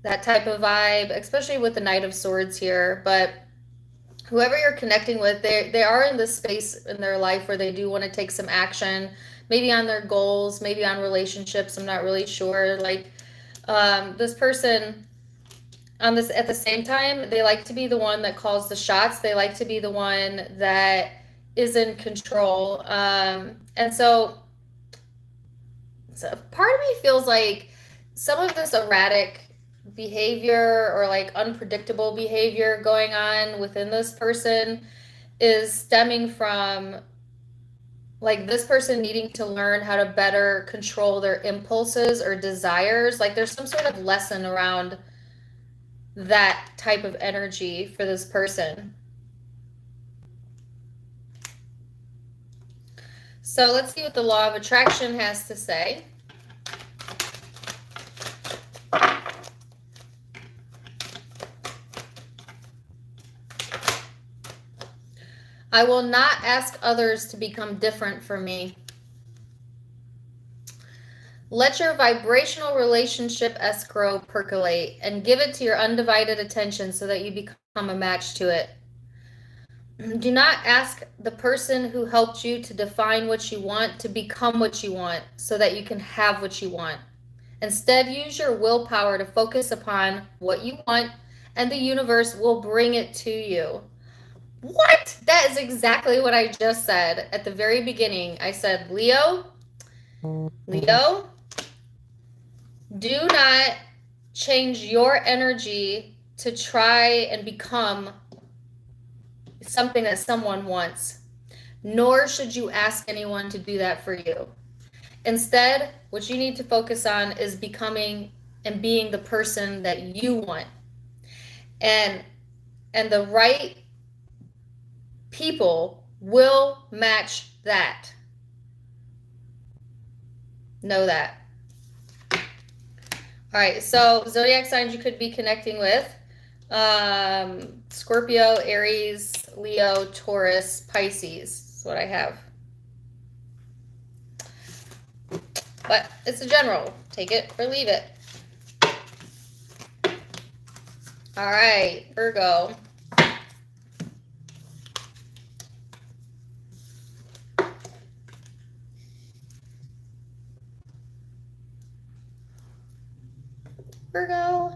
[SPEAKER 1] that type of vibe, especially with the Knight of Swords here. But whoever you're connecting with, they are in this space in their life where they do want to take some action, maybe on their goals, maybe on relationships. I'm not really sure. Like this person on this at the same time, they like to be the one that calls the shots. They like to be the one that is in control. And so part of me feels like some of this erratic behavior or like unpredictable behavior going on within this person is stemming from like this person needing to learn how to better control their impulses or desires. Like there's some sort of lesson around that type of energy for this person. So let's see what the law of attraction has to say. I will not ask others to become different from me. Let your vibrational relationship escrow percolate and give it to your undivided attention so that you become a match to it. Do not ask the person who helped you to define what you want to become what you want so that you can have what you want. Instead, use your willpower to focus upon what you want, and the universe will bring it to you. What? That is exactly what I just said at the very beginning. I said, Leo, do not change your energy to try and become something that someone wants, nor should you ask anyone to do that for you. Instead, what you need to focus on is becoming and being the person that you want. And the right people will match that. Know that. All right, so zodiac signs you could be connecting with. Scorpio, Aries, Leo, Taurus, Pisces. That's what I have. But it's a general. Take it or leave it. All right, Virgo. Virgo.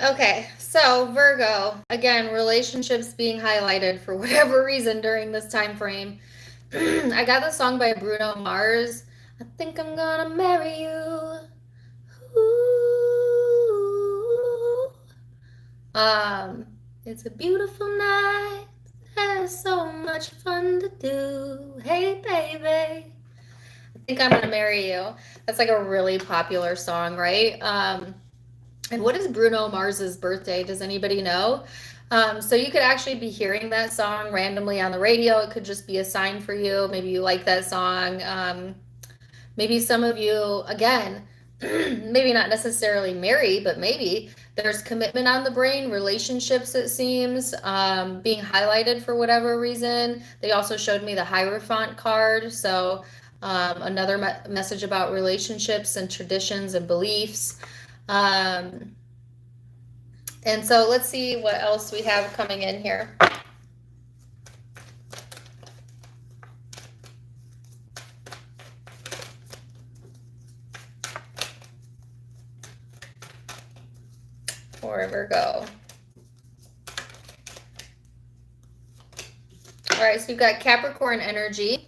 [SPEAKER 1] Okay, so Virgo, again, relationships being highlighted for whatever reason during this time frame. I got the song by Bruno Mars. I think I'm gonna marry you. It's a beautiful night. There's so much fun to do. Hey, baby. I think I'm gonna marry you. That's like a really popular song, right? And what is Bruno Mars's birthday? Does anybody know? So you could actually be hearing that song randomly on the radio. It could just be a sign for you. Maybe you like that song. Maybe some of you, again, maybe not necessarily marry, but maybe there's commitment on the brain, relationships, it seems, being highlighted for whatever reason. They also showed me the Hierophant card. So another message about relationships and traditions and beliefs. And so let's see what else we have coming in here. For Virgo. All right, so you've got Capricorn energy.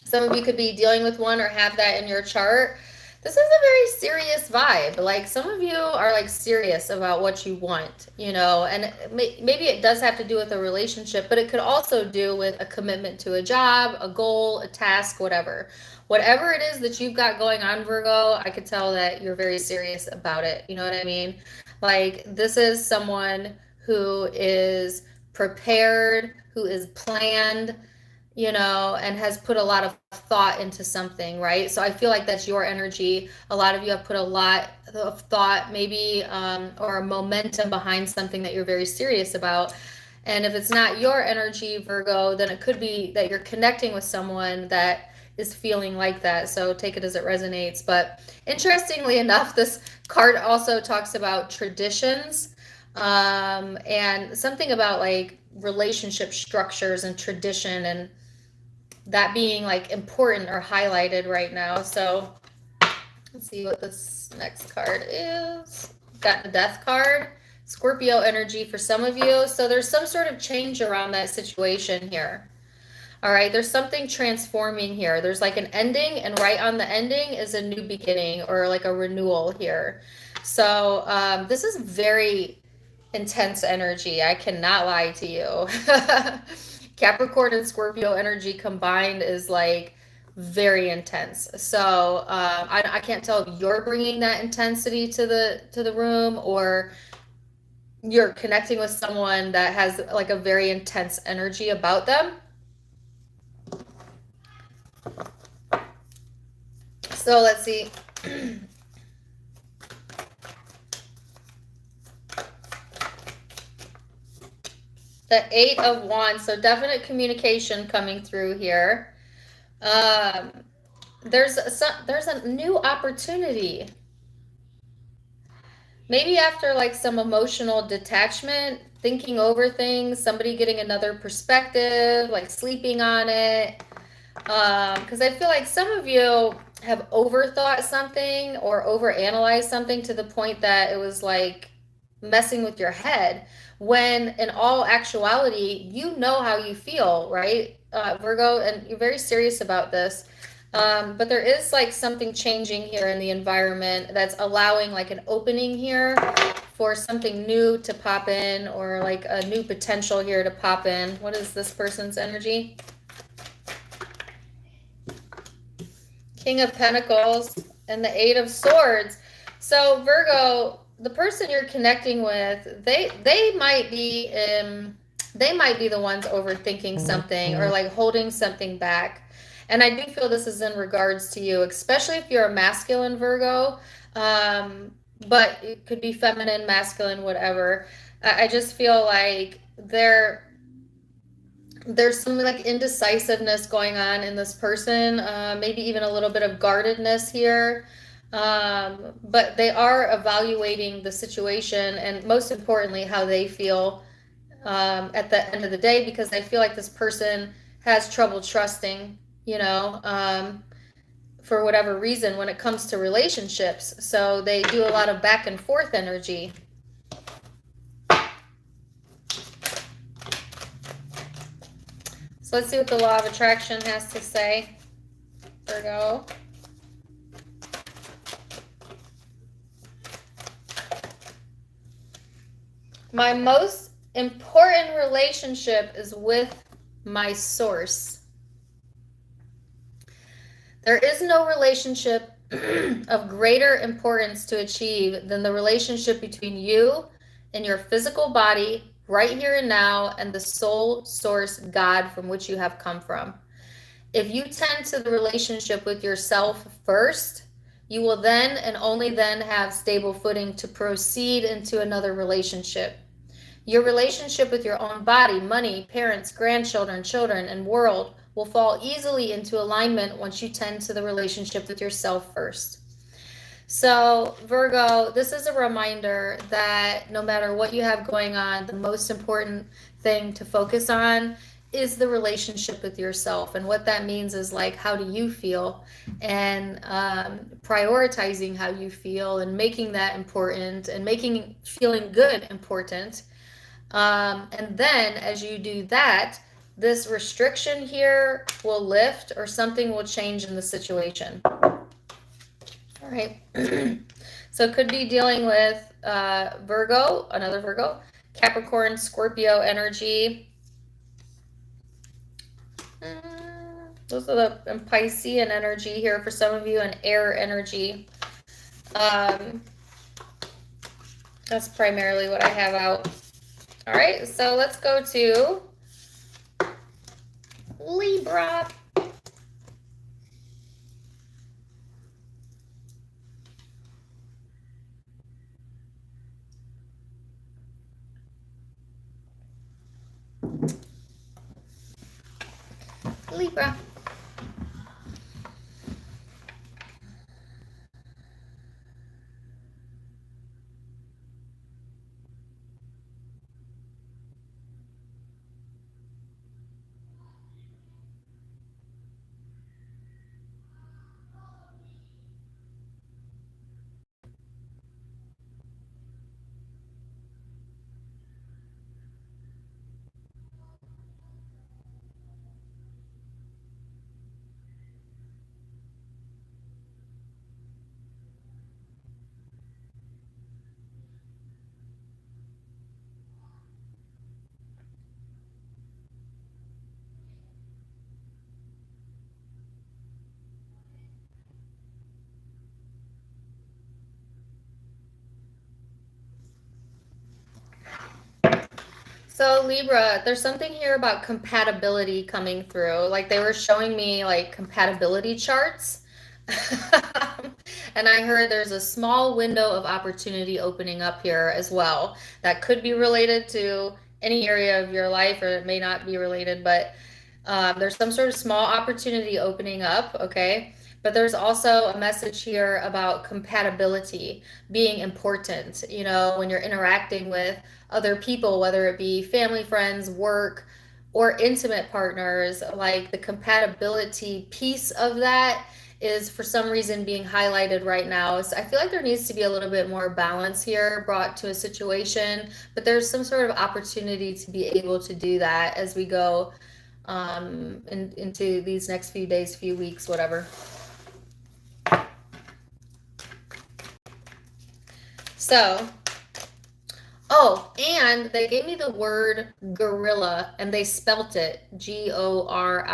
[SPEAKER 1] Some of you could be dealing with one or have that in your chart. This is a very serious vibe. Like some of you are like serious about what you want, you know, and maybe it does have to do with a relationship, but it could also do with a commitment to a job, a goal, a task, whatever. Whatever it is that you've got going on, Virgo, I could tell that you're very serious about it. You know what I mean? Like this is someone who is prepared, who is planned, you know, and has put a lot of thought into something, right? So I feel like that's your energy. A lot of you have put a lot of thought, maybe, or a momentum behind something that you're very serious about. And if it's not your energy, Virgo, then it could be that you're connecting with someone that is feeling like that. So take it as it resonates. But interestingly enough, this card also talks about traditions, and something about like relationship structures and tradition and that being like important or highlighted right now. So let's see what this next card is. Got the Death card. Scorpio energy for some of you. So there's some sort of change around that situation here. All right, there's something transforming here. There's like an ending, and right on the ending is a new beginning or like a renewal here. So this is very intense energy. I cannot lie to you. Capricorn and Scorpio energy combined is like very intense. So I can't tell if you're bringing that intensity to the room or you're connecting with someone that has like a very intense energy about them. So let's see. The Eight of Wands, so definite communication coming through here. There's a new opportunity. Maybe after like some emotional detachment, thinking over things, somebody getting another perspective, like sleeping on it. Because I feel like some of you have overthought something or overanalyzed something to the point that it was like messing with your head, when in all actuality, you know how you feel, right, Virgo, and you're very serious about this. But there is like something changing here in the environment that's allowing like an opening here for something new to pop in, or like a new potential here to pop in. What is this person's energy? King of Pentacles and the Eight of Swords. So Virgo, the person you're connecting with, they might be the ones overthinking something or like holding something back. And I do feel this is in regards to you, especially if you're a masculine Virgo, but it could be feminine, masculine, whatever. I just feel like there's some like indecisiveness going on in this person, maybe even a little bit of guardedness here, but they are evaluating the situation and most importantly how they feel at the end of the day, because I feel like this person has trouble trusting, you know, for whatever reason when it comes to relationships. So they do a lot of back and forth energy. So let's see what the law of attraction has to say. Virgo. My most important relationship is with my source. There is no relationship of greater importance to achieve than the relationship between you and your physical body right here and now and the soul source God from which you have come from. If you tend to the relationship with yourself first, you will then and only then have stable footing to proceed into another relationship. Your relationship with your own body, money, parents, grandchildren, children, and world will fall easily into alignment once you tend to the relationship with yourself first. So, Virgo, this is a reminder that no matter what you have going on, the most important thing to focus on is the relationship with yourself. And what that means is like, how do you feel? And prioritizing how you feel and making that important and making feeling good important. And then as you do that, this restriction here will lift or something will change in the situation. All right. So it could be dealing with Virgo, another Virgo, Capricorn, Scorpio energy. Those are the and Piscean energy here for some of you, and air energy. That's primarily what I have out. All right, so let's go to Libra. Libra. So Libra, there's something here about compatibility coming through. Like they were showing me like compatibility charts. And I heard there's a small window of opportunity opening up here as well. That could be related to any area of your life, or it may not be related, but there's some sort of small opportunity opening up, okay? But there's also a message here about compatibility being important, you know, when you're interacting with other people, whether it be family, friends, work, or intimate partners, like the compatibility piece of that is for some reason being highlighted right now. So I feel like there needs to be a little bit more balance here brought to a situation, but there's some sort of opportunity to be able to do that as we go into these next few days, few weeks, whatever. So, oh, and they gave me the word gorilla, and they spelt it Gorilla,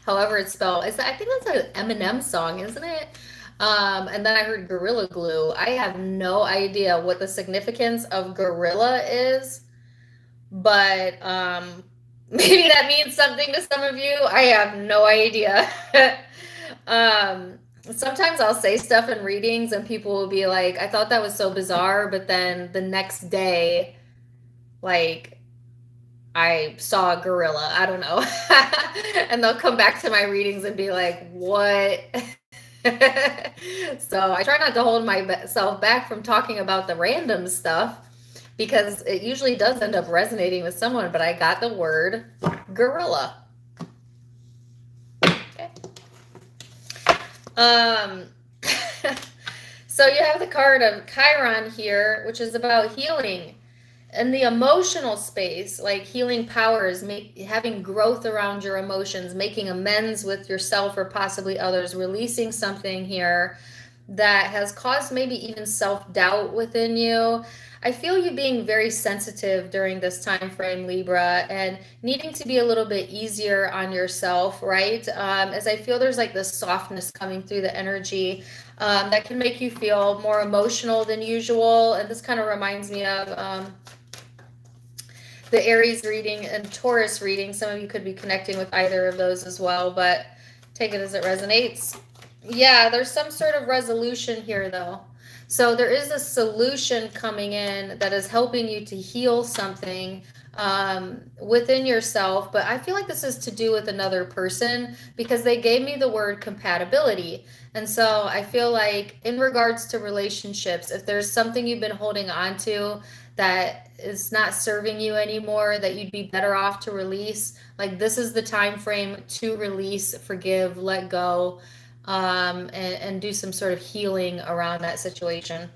[SPEAKER 1] however it's spelled. I think that's an Eminem song, isn't it? And then I heard Gorilla Glue. I have no idea what the significance of gorilla is, but maybe that means something to some of you. I have no idea. Sometimes I'll say stuff in readings and people will be like, I thought that was so bizarre, but then the next day, like, I saw a gorilla. I don't know. And they'll come back to my readings and be like, what? So I try not to hold myself back from talking about the random stuff because it usually does end up resonating with someone, but I got the word gorilla. Okay. So you have the card of Chiron here, which is about healing and the emotional space, like healing powers, having growth around your emotions, making amends with yourself or possibly others, releasing something here that has caused maybe even self-doubt within you. I feel you being very sensitive during this time frame, Libra, and needing to be a little bit easier on yourself, right? As I feel there's like this softness coming through the energy that can make you feel more emotional than usual. And this kind of reminds me of the Aries reading and Taurus reading. Some of you could be connecting with either of those as well, but take it as it resonates. Yeah, there's some sort of resolution here though. So there is a solution coming in that is helping you to heal something within yourself, but I feel like this is to do with another person because they gave me the word compatibility. And so I feel like in regards to relationships, if there's something you've been holding on to that is not serving you anymore, that you'd be better off to release, like this is the time frame to release, forgive, let go, and do some sort of healing around that situation.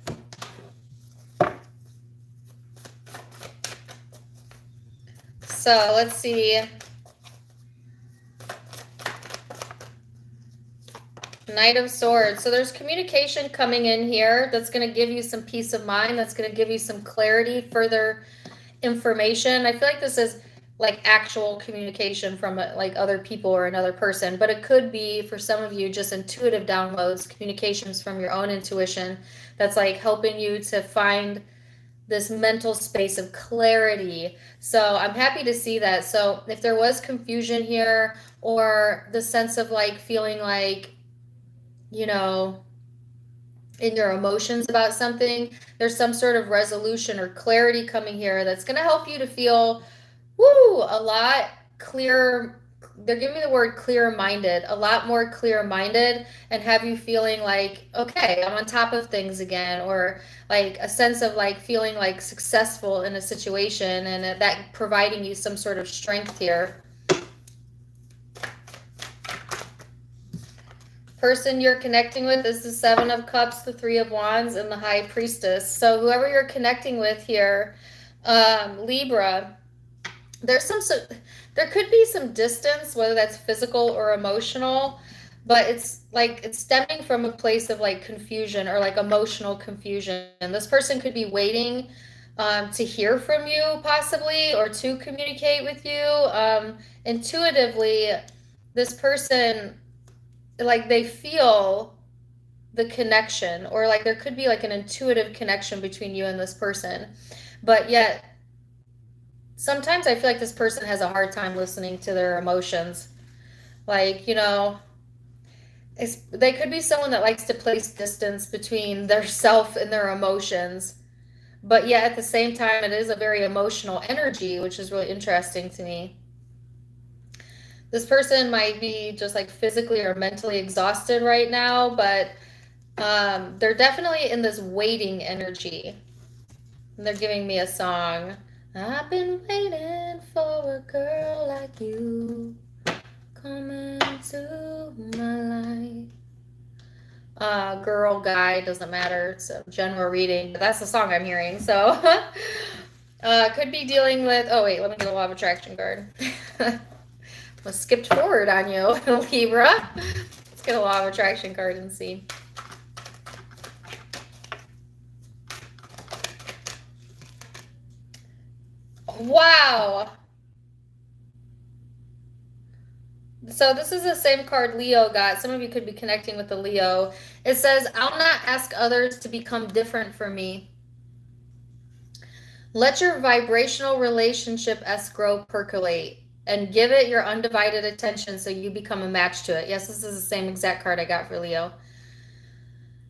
[SPEAKER 1] So let's see. Knight of Swords. So there's communication coming in here that's going to give you some peace of mind. That's going to give you some clarity, further information. I feel like this is like actual communication from like other people or another person, but it could be for some of you just intuitive downloads, communications from your own intuition that's like helping you to find this mental space of clarity. So I'm happy to see that. So if there was confusion here or the sense of like feeling like, you know, in your emotions about something, there's some sort of resolution or clarity coming here that's going to help you to feel a lot clearer. They're giving me the word clear-minded, a lot more clear-minded, and have you feeling like, okay, I'm on top of things again, or like a sense of like feeling like successful in a situation, and that providing you some sort of strength here. Person you're connecting with is the Seven of Cups, the Three of Wands, and the High Priestess. So whoever you're connecting with here, Libra, there could be some distance, whether that's physical or emotional, but it's like it's stemming from a place of like confusion or like emotional confusion. And this person could be waiting to hear from you possibly, or to communicate with you. Intuitively, this person, like they feel the connection, or like there could be like an intuitive connection between you and this person, but yet sometimes I feel like this person has a hard time listening to their emotions. Like, you know, they could be someone that likes to place distance between their self and their emotions, but yet at the same time it is a very emotional energy, which is really interesting to me. This person might be just like physically or mentally exhausted right now, but they're definitely in this waiting energy. And they're giving me a song. I've been waiting for a girl like you, come into my life. Girl, guy, doesn't matter. It's a general reading, but that's the song I'm hearing. So could be dealing with, oh wait, let me get a law of attraction card. I skipped forward on you, Libra. Let's get a law of attraction card and see. Wow. So this is the same card Leo got. Some of you could be connecting with the Leo. It says, I'll not ask others to become different from me. Let your vibrational relationship escrow percolate and give it your undivided attention so you become a match to it. Yes, this is the same exact card I got for Leo.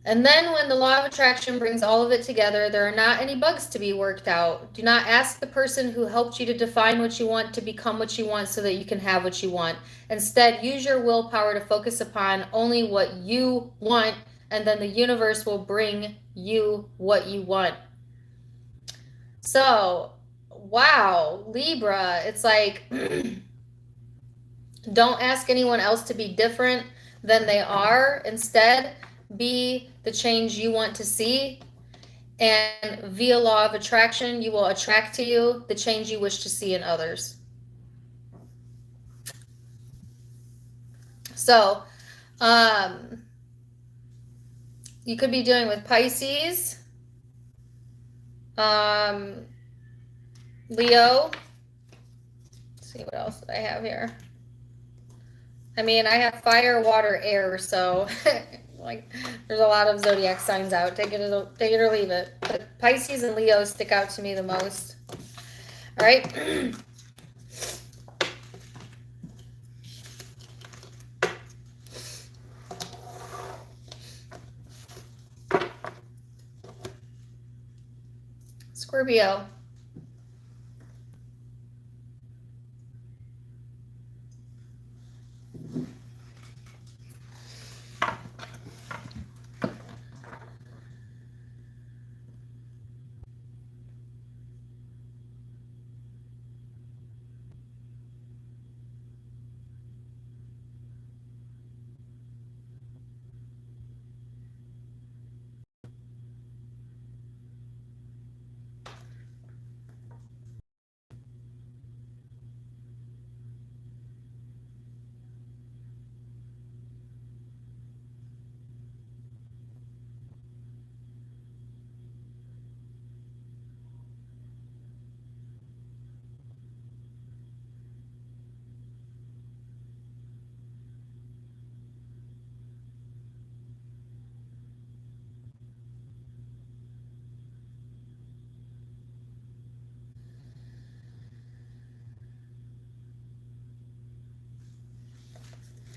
[SPEAKER 1] And then when the law of attraction brings all of it together, there are not any bugs to be worked out. Do not ask the person who helped you to define what you want to become what you want so that you can have what you want. Instead, use your willpower to focus upon only what you want, and then the universe will bring you what you want. So, wow, Libra, it's like, don't ask anyone else to be different than they are. Instead, be the change you want to see, and via law of attraction, you will attract to you the change you wish to see in others. So, you could be dealing with Pisces, Leo. Let's see what else I have here. I mean, I have fire, water, air, so like there's a lot of zodiac signs out. Take it or leave it. But Pisces and Leo stick out to me the most. All right. Scorpio.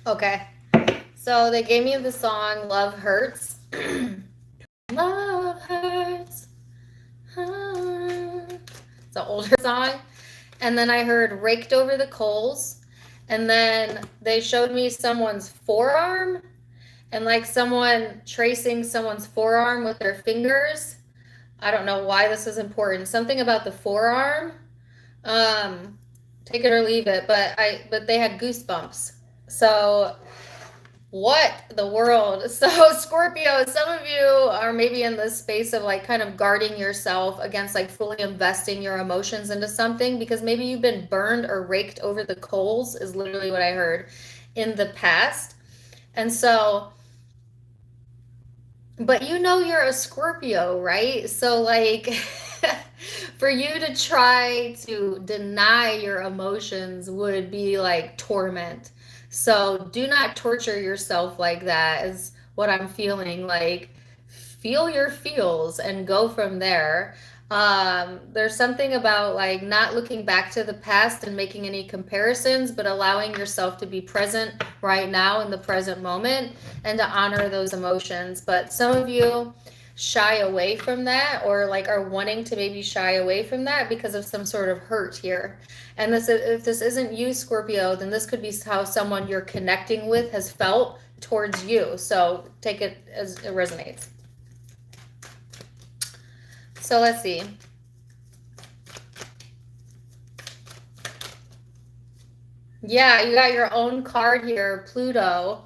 [SPEAKER 1] Okay. So they gave me the song Love Hurts. Love Hurts. It's an older song. And then I heard Raked Over the Coals. And then they showed me someone's forearm and like someone tracing someone's forearm with their fingers. I don't know why this is important. Something about the forearm. Take it or leave it, but they had goosebumps. So what the world? So Scorpio, some of you are maybe in this space of like kind of guarding yourself against like fully investing your emotions into something because maybe you've been burned or raked over the coals is literally what I heard in the past. And so, but you know you're a Scorpio, right? So like for you to try to deny your emotions would be like torment. So do not torture yourself like that is what I'm feeling. Like feel your feels and go from there. There's something about like not looking back to the past and making any comparisons, but allowing yourself to be present right now in the present moment and to honor those emotions. But some of you shy away from that or like are wanting to maybe shy away from that because of some sort of hurt here. And this, if this isn't you, Scorpio, then this could be how someone you're connecting with has felt towards you. So take it as it resonates. So let's see. Yeah, you got your own card here, Pluto.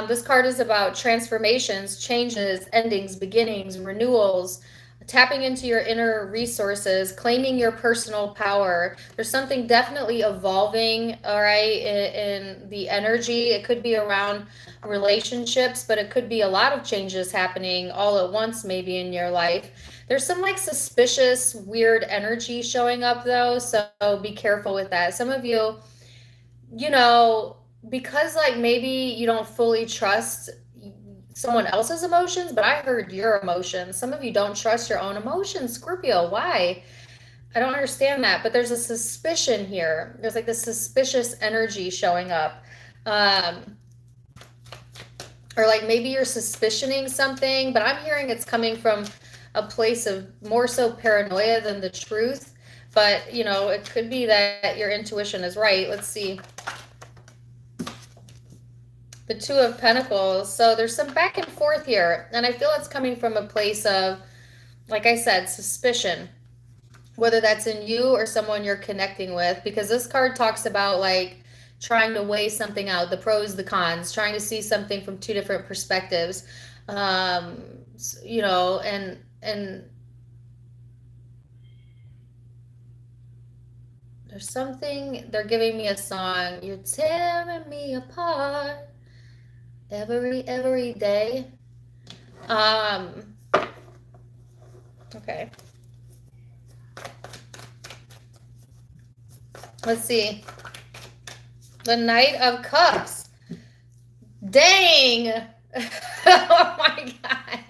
[SPEAKER 1] This card is about transformations, changes, endings, beginnings, renewals, tapping into your inner resources, claiming your personal power. There's something definitely evolving, all right, in the energy. It could be around relationships, but it could be a lot of changes happening all at once, maybe in your life. There's some like suspicious, weird energy showing up though, so be careful with that. Some of you, you know, because like maybe you don't fully trust someone else's emotions, but I heard your emotions. Some of you don't trust your own emotions, Scorpio. Why? I don't understand that, but there's a suspicion here. There's like this suspicious energy showing up. Um, or like maybe you're suspicioning something, but I'm hearing it's coming from a place of more so paranoia than the truth. But, you know, it could be that your intuition is right. Let's see. The Two of Pentacles. So there's some back and forth here. And I feel it's coming from a place of, like I said, suspicion. Whether that's in you or someone you're connecting with. Because this card talks about like trying to weigh something out. The pros, the cons. Trying to see something from two different perspectives. You know, and there's something, they're giving me a song. You're tearing me apart every day. Okay. Let's see. The Knight of Cups. Dang. Oh my God.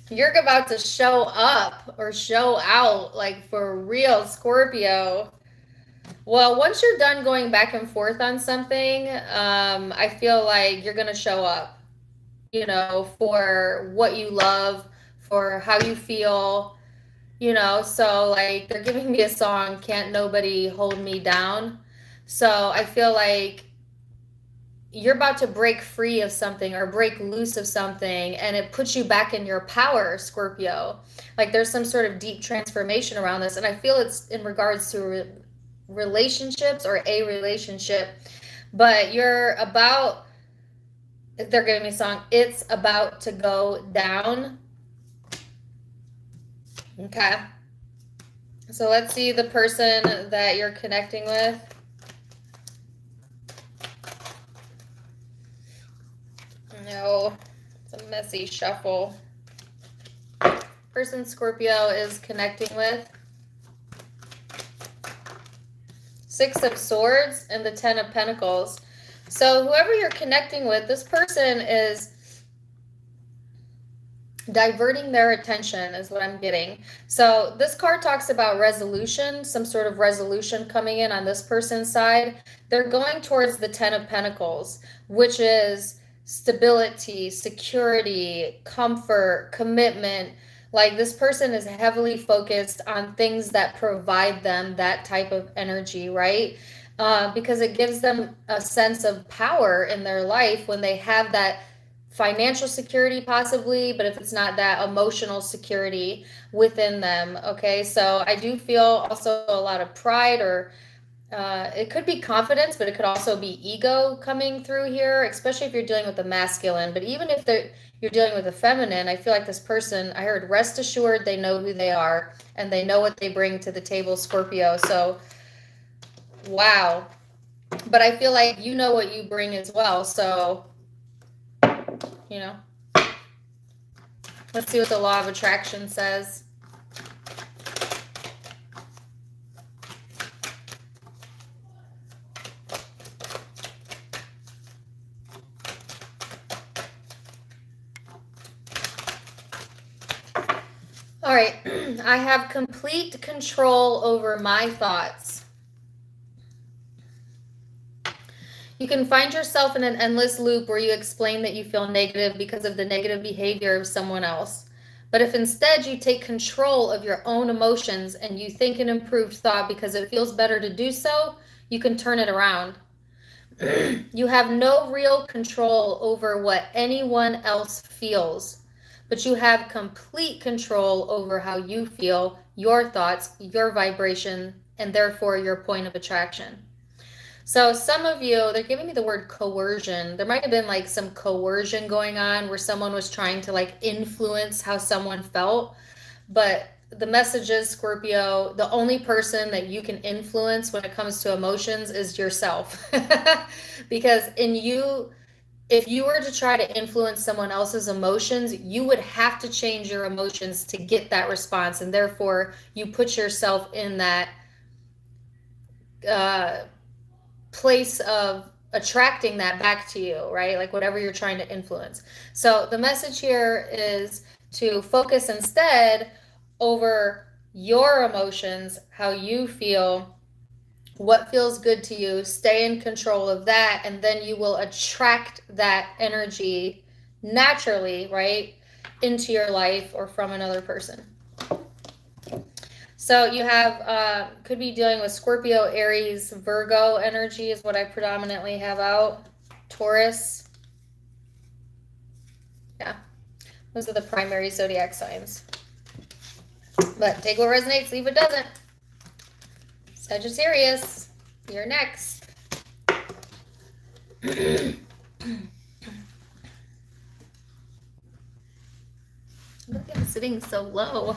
[SPEAKER 1] You're about to show up or show out, like, for real, Scorpio. Well, once you're done going back and forth on something, I feel like you're going to show up, you know, for what you love, for how you feel, you know. So, like, they're giving me a song, Can't Nobody Hold Me Down. So I feel like you're about to break free of something or break loose of something, and it puts you back in your power, Scorpio. Like, there's some sort of deep transformation around this, and I feel it's in regards to relationships or a relationship. But they're giving me a song, it's about to go down. Okay, so let's see the person that you're connecting with. No, it's a messy shuffle. Person Scorpio is connecting with. Six of Swords and the Ten of Pentacles. So whoever you're connecting with, this person is diverting their attention is what I'm getting. So this card talks about resolution, some sort of resolution coming in on this person's side. They're going towards the Ten of Pentacles, which is stability, security, comfort, commitment. Like, this person is heavily focused on things that provide them that type of energy, right? Because it gives them a sense of power in their life when they have that financial security, possibly, but if it's not, that emotional security within them. Okay, so I do feel also a lot of pride, or it could be confidence, but it could also be ego coming through here, especially if you're dealing with the masculine. But even if you're dealing with the feminine, I feel like this person, I heard, rest assured they know who they are and they know what they bring to the table, Scorpio. So, wow. But I feel like you know what you bring as well. So, you know, let's see what the law of attraction says. All right, I have complete control over my thoughts. You can find yourself in an endless loop where you explain that you feel negative because of the negative behavior of someone else. But if instead you take control of your own emotions and you think an improved thought because it feels better to do so, you can turn it around. You have no real control over what anyone else feels, but you have complete control over how you feel, your thoughts, your vibration, and therefore your point of attraction. So some of you, they're giving me the word coercion. There might have been like some coercion going on where someone was trying to like influence how someone felt. But the message is, Scorpio, the only person that you can influence when it comes to emotions is yourself. Because if you were to try to influence someone else's emotions, you would have to change your emotions to get that response. And therefore, you put yourself in that place of attracting that back to you, right? Like whatever you're trying to influence. So the message here is to focus instead over your emotions, how you feel, what feels good to you. Stay in control of that, and then you will attract that energy naturally, right, into your life or from another person. So you have, could be dealing with Scorpio, Aries, Virgo energy is what I predominantly have out. Taurus. Yeah, those are the primary zodiac signs. But take what resonates, leave what doesn't. Sagittarius, you're next. Look, I'm sitting so low.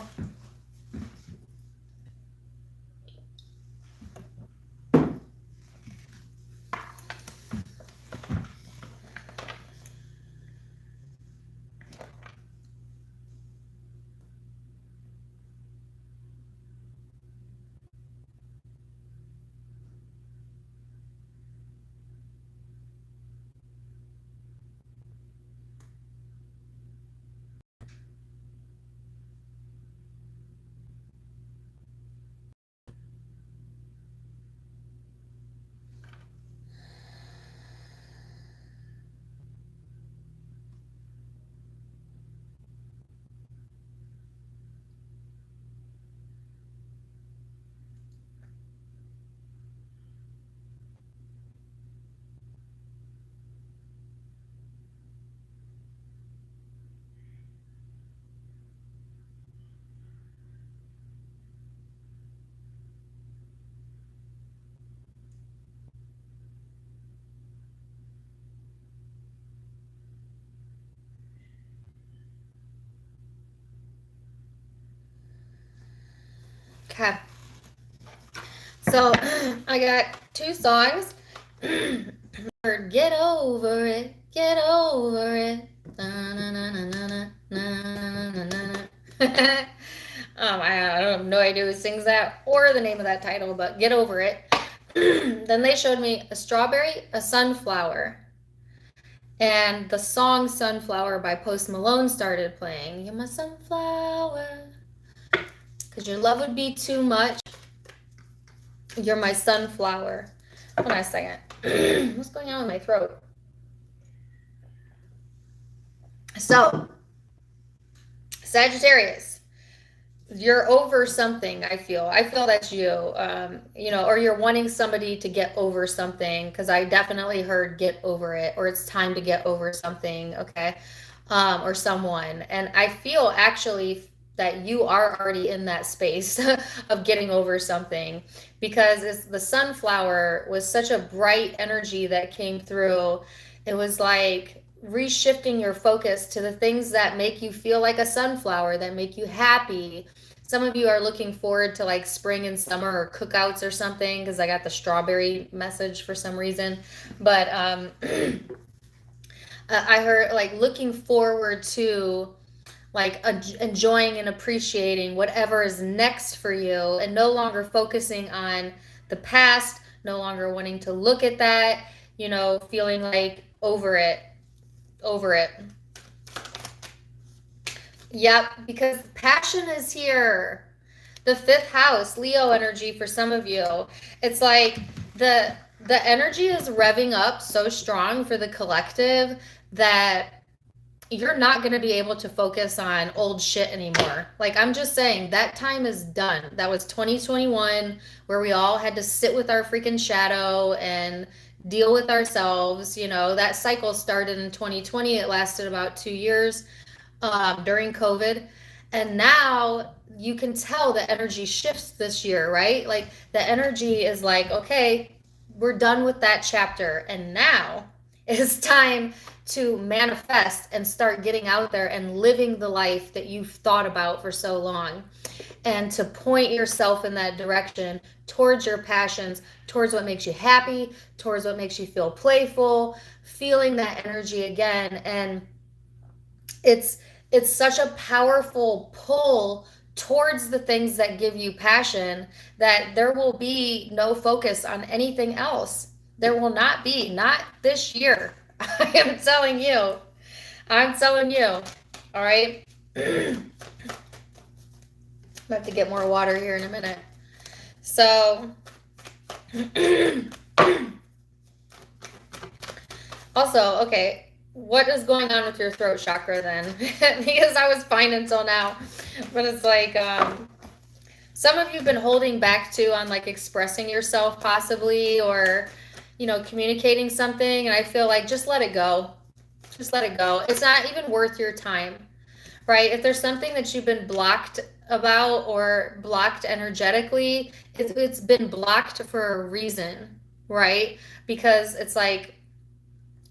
[SPEAKER 1] Okay. So I got 2 songs. Get over it, get over it. I have no idea who sings that or the name of that title, but get over it. Then they showed me a strawberry, a sunflower, and the song Sunflower by Post Malone started playing. You're my sunflower, because your love would be too much. You're my sunflower. Hold on a second. What's going on with my throat? So, Sagittarius, you're over something, I feel. I feel that's you, or you're wanting somebody to get over something, because I definitely heard get over it, or it's time to get over something, okay, or someone. And I feel actually that you are already in that space of getting over something, because the sunflower was such a bright energy that came through. It was like reshifting your focus to the things that make you feel like a sunflower, that make you happy. Some of you are looking forward to like spring and summer or cookouts or something, because I got the strawberry message for some reason. But I heard like looking forward to like enjoying and appreciating whatever is next for you, and no longer focusing on the past, no longer wanting to look at that, feeling like over it. Yep, because passion is here. The 5th house, Leo energy for some of you. It's like the energy is revving up so strong for the collective that you're not going to be able to focus on old shit anymore. Like, I'm just saying, that time is done. That was 2021, where we all had to sit with our freaking shadow and deal with ourselves. That cycle started in 2020. It lasted about 2 years during COVID. And now you can tell the energy shifts this year, right? Like, the energy is like, okay, we're done with that chapter. And now it's time to manifest and start getting out there and living the life that you've thought about for so long, and to point yourself in that direction towards your passions, towards what makes you happy, towards what makes you feel playful, feeling that energy again. And it's such a powerful pull towards the things that give you passion that there will be no focus on anything else. There will not be, not this year. I am telling you. All right. I'm have to get more water here in a minute. So, also, okay, what is going on with your throat chakra then? Because I was fine until now, but it's like some of you have been holding back too on like expressing yourself possibly, or communicating something, and I feel like just let it go. Just let it go. It's not even worth your time, right? If there's something that you've been blocked about or blocked energetically, it's been blocked for a reason, right? Because it's like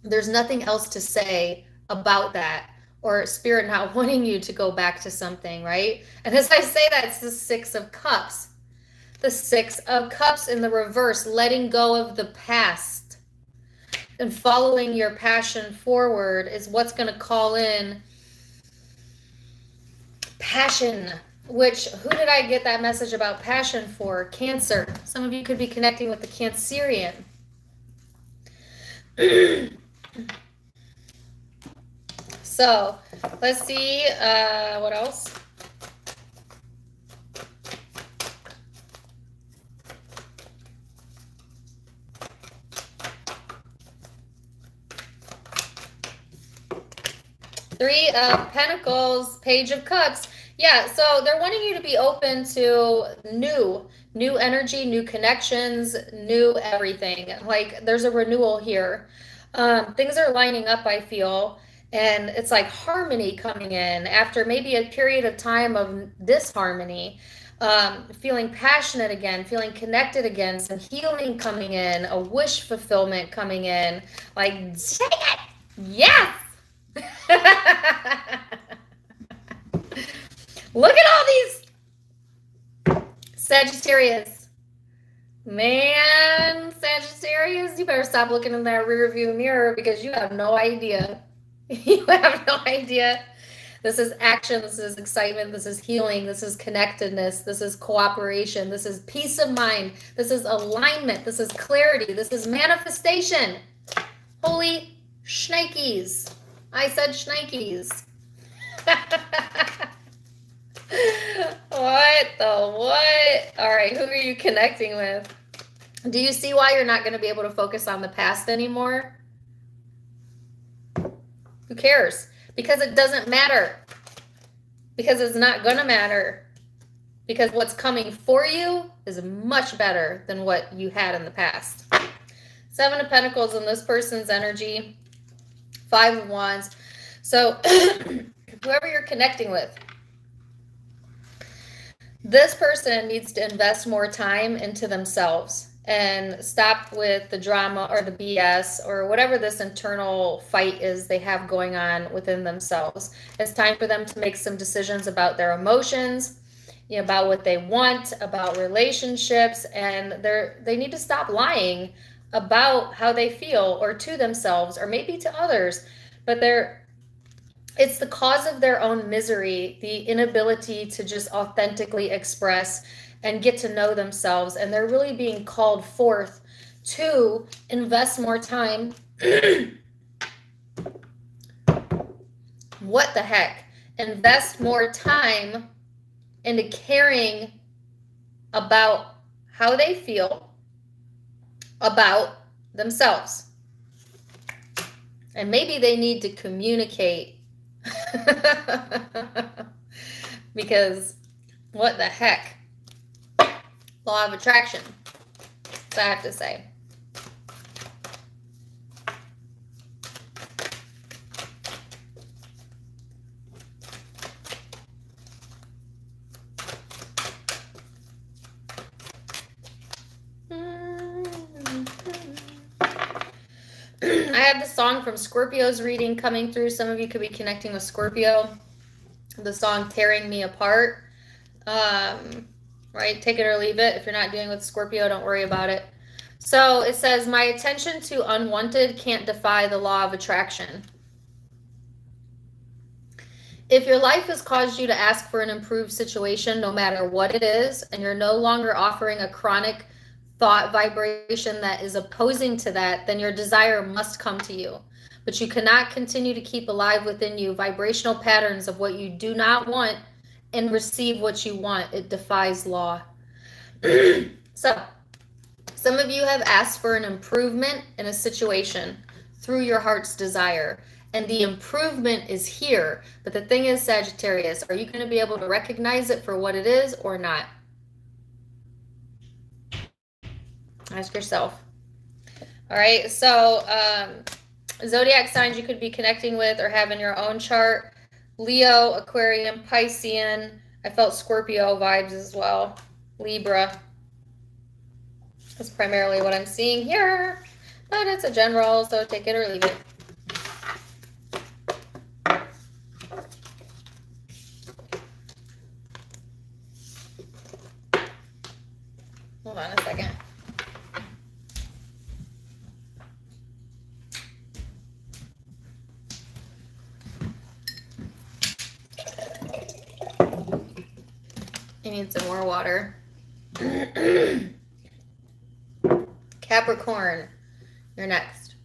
[SPEAKER 1] there's nothing else to say about that, or spirit not wanting you to go back to something, right? And as I say that, it's the 6 of Cups. The 6 of Cups in the reverse, letting go of the past and following your passion forward is what's going to call in passion. Which, who did I get that message about passion for? Cancer. Some of you could be connecting with the Cancerian. So, let's see what else. Three of Pentacles, Page of Cups. Yeah, so they're wanting you to be open to new energy, new connections, new everything. Like there's a renewal here. Things are lining up, I feel, and it's like harmony coming in after maybe a period of time of disharmony. Feeling passionate again, feeling connected again, some healing coming in, a wish fulfillment coming in. Like, dang it! Yes! Look at all these Sagittarius. Man, Sagittarius, you better stop looking in that rear view mirror because you have no idea. You have no idea. This is action. This is excitement. This is healing. This is connectedness. This is cooperation. This is peace of mind. This is alignment. This is clarity. This is manifestation. Holy shnikes. I said shnikes. What the what? All right, who are you connecting with? Do you see why you're not going to be able to focus on the past anymore? Who cares? Because it doesn't matter. Because it's not going to matter. Because what's coming for you is much better than what you had in the past. Seven of Pentacles in this person's energy. Five of Wands. So whoever you're connecting with, this person needs to invest more time into themselves and stop with the drama or the BS or whatever this internal fight is they have going on within themselves. It's time for them to make some decisions about their emotions, about what they want, about relationships, and they need to stop lying about how they feel or to themselves or maybe to others, but it's the cause of their own misery, the inability to just authentically express and get to know themselves. And they're really being called forth to invest more time. What the heck? Invest more time into caring about how they feel about themselves. And maybe they need to communicate. Because what the heck? Law of attraction. That's what I have to say. I have the song from Scorpio's reading coming through. Some of you could be connecting with Scorpio. The song Tearing Me Apart. Right? Take it or leave it. If you're not dealing with Scorpio, don't worry about it. So it says, my attention to unwanted can't defy the law of attraction. If your life has caused you to ask for an improved situation, no matter what it is, and you're no longer offering a chronic thought vibration that is opposing to that, then your desire must come to you. But you cannot continue to keep alive within you vibrational patterns of what you do not want and receive what you want. It defies law. So, some of you have asked for an improvement in a situation through your heart's desire. And the improvement is here. But the thing is, Sagittarius, are you going to be able to recognize it for what it is or not? Ask yourself. All right, so zodiac signs you could be connecting with or have in your own chart. Leo, Aquarian, Piscean. I felt Scorpio vibes as well. Libra. That's primarily what I'm seeing here. But it's a general, so take it or leave it. Hold on a second. I need some more water. Capricorn, you're next.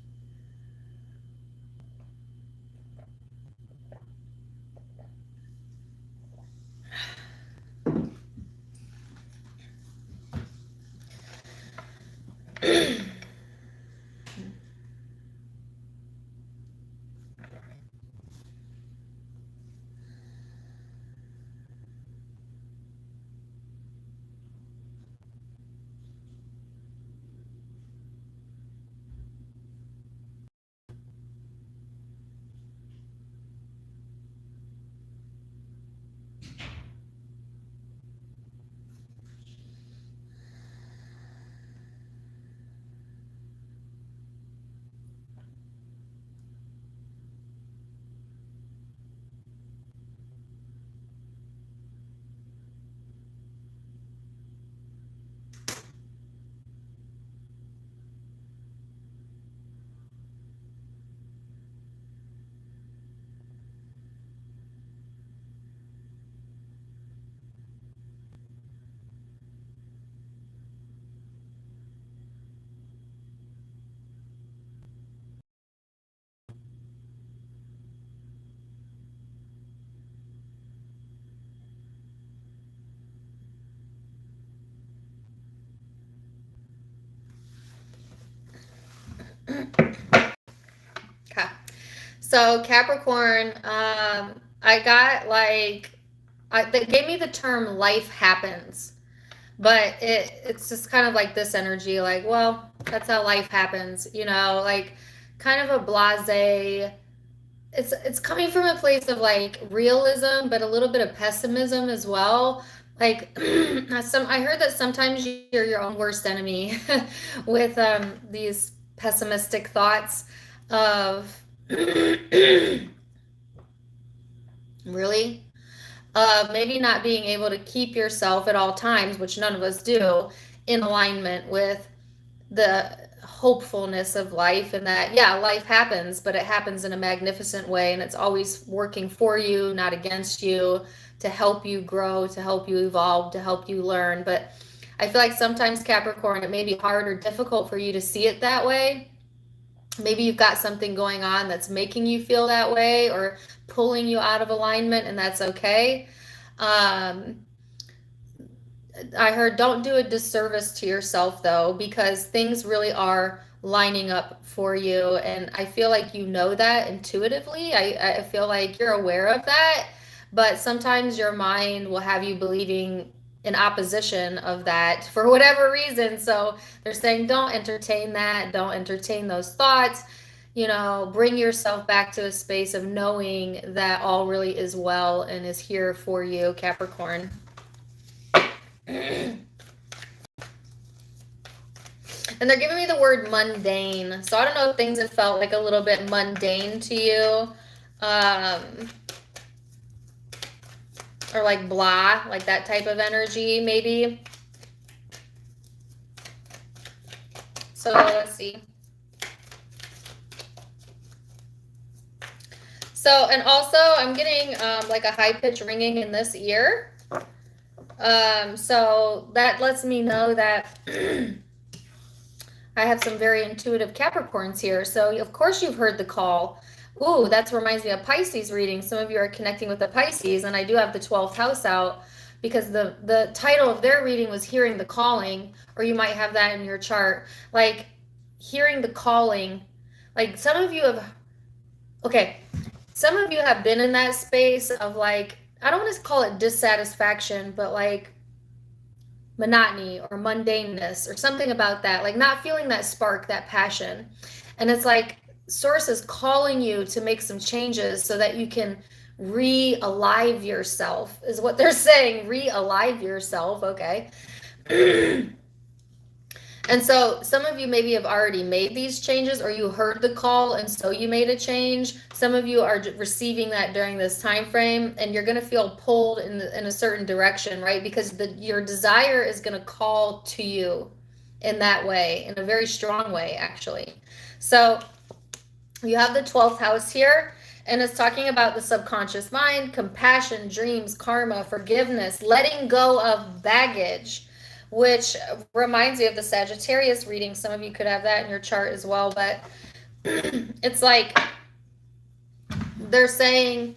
[SPEAKER 1] Okay. So Capricorn, I got they gave me the term life happens, but it's just kind of like this energy, like, well, that's how life happens, like kind of a blasé. It's coming from a place of like realism, but a little bit of pessimism as well. Like I heard that sometimes you're your own worst enemy with these pessimistic thoughts of really maybe not being able to keep yourself at all times, which none of us do, in alignment with the hopefulness of life, and that, yeah, life happens, but it happens in a magnificent way, and it's always working for you, not against you, to help you grow, to help you evolve, to help you learn. But I feel like sometimes, Capricorn, it may be hard or difficult for you to see it that way. Maybe you've got something going on that's making you feel that way or pulling you out of alignment, and that's okay. I heard don't do a disservice to yourself, though, because things really are lining up for you. And I feel like you know that intuitively. I feel like you're aware of that. But sometimes your mind will have you believing in opposition of that for whatever reason. So they're saying don't entertain that. Don't entertain those thoughts. Bring yourself back to a space of knowing that all really is well and is here for you, Capricorn. And they're giving me the word mundane. So I don't know if things have felt like a little bit mundane to you. Or like blah, like that type of energy, maybe. So let's see. So, and also I'm getting like a high pitch ringing in this ear. So that lets me know that I have some very intuitive Capricorns here. So of course you've heard the call. Ooh, that reminds me of Pisces reading. Some of you are connecting with the Pisces, and I do have the 12th house out because the title of their reading was Hearing the Calling, or you might have that in your chart. Like hearing the calling, like some of you have been in that space of like, I don't want to call it dissatisfaction, but like monotony or mundaneness or something about that, like not feeling that spark, that passion. And it's like Source is calling you to make some changes so that you can re-alive yourself, is what they're saying. Re-alive yourself, okay? And so some of you maybe have already made these changes, or you heard the call and so you made a change. Some of you are receiving that during this time frame, and you're going to feel pulled in a certain direction, right? Because your desire is going to call to you in that way, in a very strong way, actually. So you have the 12th house here, and it's talking about the subconscious mind, compassion, dreams, karma, forgiveness, letting go of baggage, which reminds me of the Sagittarius reading. Some of you could have that in your chart as well, but it's like they're saying,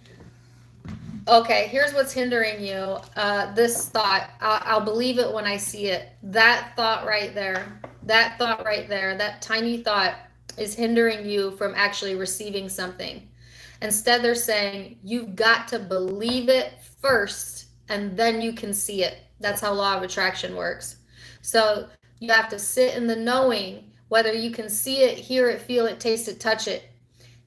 [SPEAKER 1] okay, here's what's hindering you. This thought, I'll believe it when I see it. That thought right there, that tiny thought is hindering you from actually receiving something. Instead, they're saying you've got to believe it first, and then you can see it. That's how law of attraction works. So you have to sit in the knowing, whether you can see it, hear it, feel it, taste it, touch it.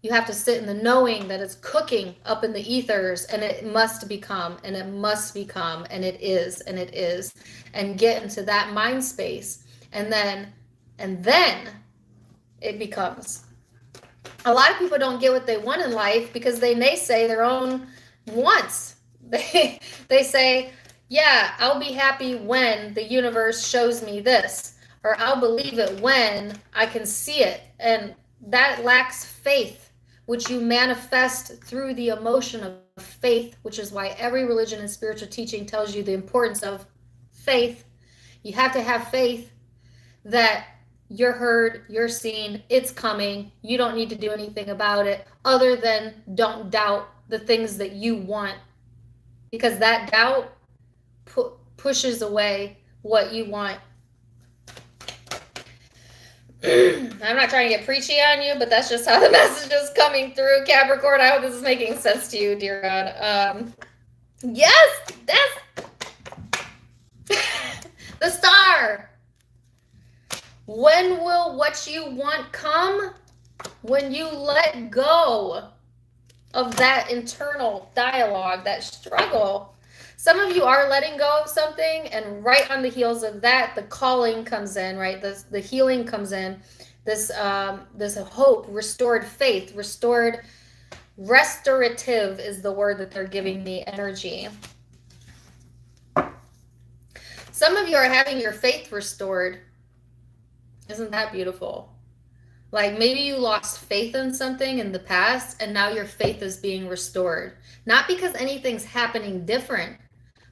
[SPEAKER 1] You have to sit in the knowing that it's cooking up in the ethers, and it must become, and it must become, and it is, and get into that mind space. And then it becomes. A lot of people don't get what they want in life because they naysay their own wants. They say, yeah, I'll be happy when the universe shows me this, or I'll believe it when I can see it. And that lacks faith, which you manifest through the emotion of faith, which is why every religion and spiritual teaching tells you the importance of faith. You have to have faith that you're heard, you're seen, it's coming. You don't need to do anything about it other than don't doubt the things that you want, because that doubt pushes away what you want. I'm not trying to get preachy on you, but that's just how the message is coming through, Capricorn. I hope this is making sense to you, dear God. Yes, that's the star. When will what you want come? When you let go of that internal dialogue, that struggle. Some of you are letting go of something, and right on the heels of that, the calling comes in, right? The healing comes in. This hope, restored faith, restorative is the word that they're giving me, energy. Some of you are having your faith restored. Isn't that beautiful? Like maybe you lost faith in something in the past and now your faith is being restored. Not because anything's happening different,